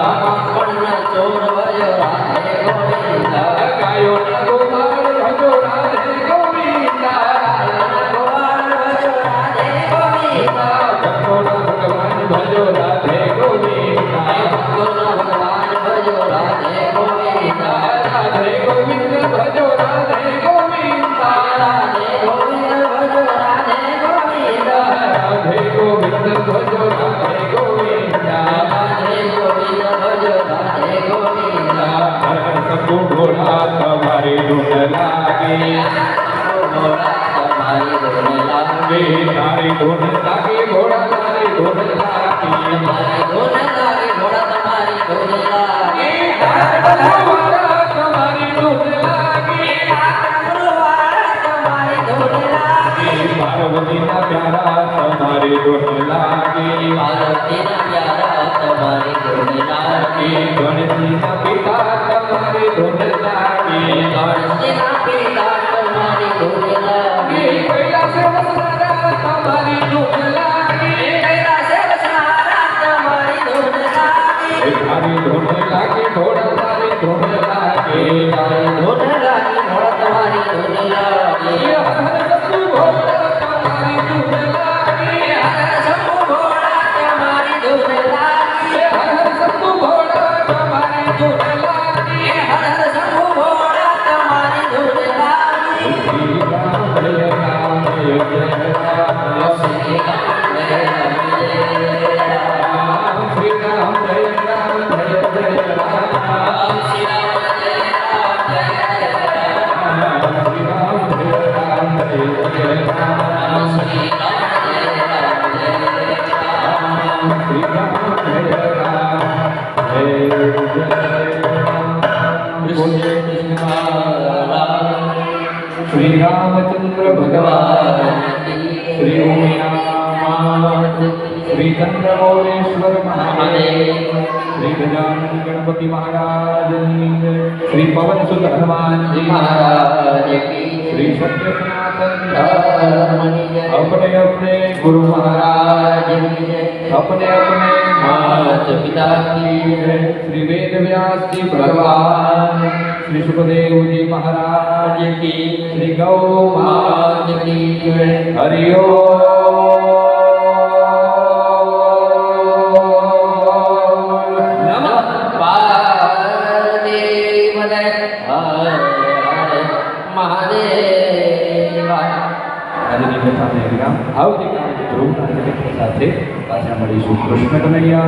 ગાયોના ગોપાલ ભજો રાધે ગોવિંદા ભક્તોના ભગવાન ભજો રાધે ગોવિંદા રાધે ગોવિંદ ભજો રાધે ગોવિંદા રાધે ગોવિંદ ભજો રાધે ગોવિંદા સબકો ઘોડા તમારી ધૂન લાગે તારી ધૂન લાગે ઘોડા તારી ધૂન લાગે તમારી ધૂન લાગે પાર્વતીના પ્યારા તમારી ધૂન લાગે ગણેશજીના પિતા તમારી ધૂન લાગે કૈલાસે વસનારા તમારી ધૂન લાગે તારી ધૂન લાગે ઘોડા તારી ધૂન લાગે श्री रामचंद्र भगवान श्री उमियामात श्री चंद्रमौलेश्वर महादेव श्री गजानन गणपति महाराज श्री पवन सुत हनुमान जी महाराज श्री सत्य सनातन अपने अपने गुरु महाराज अपने अपने माता पिता की श्री वेद व्यास जी भगवान श्री सुखदेव जी महाराज की श्री गौ माता की हरि नमः पार्वती महादेव આજની કથાને વિરામ આવતીકાલે ધ્રુવના સાથે પાછા મળીશું. કૃષ્ણ કનૈયા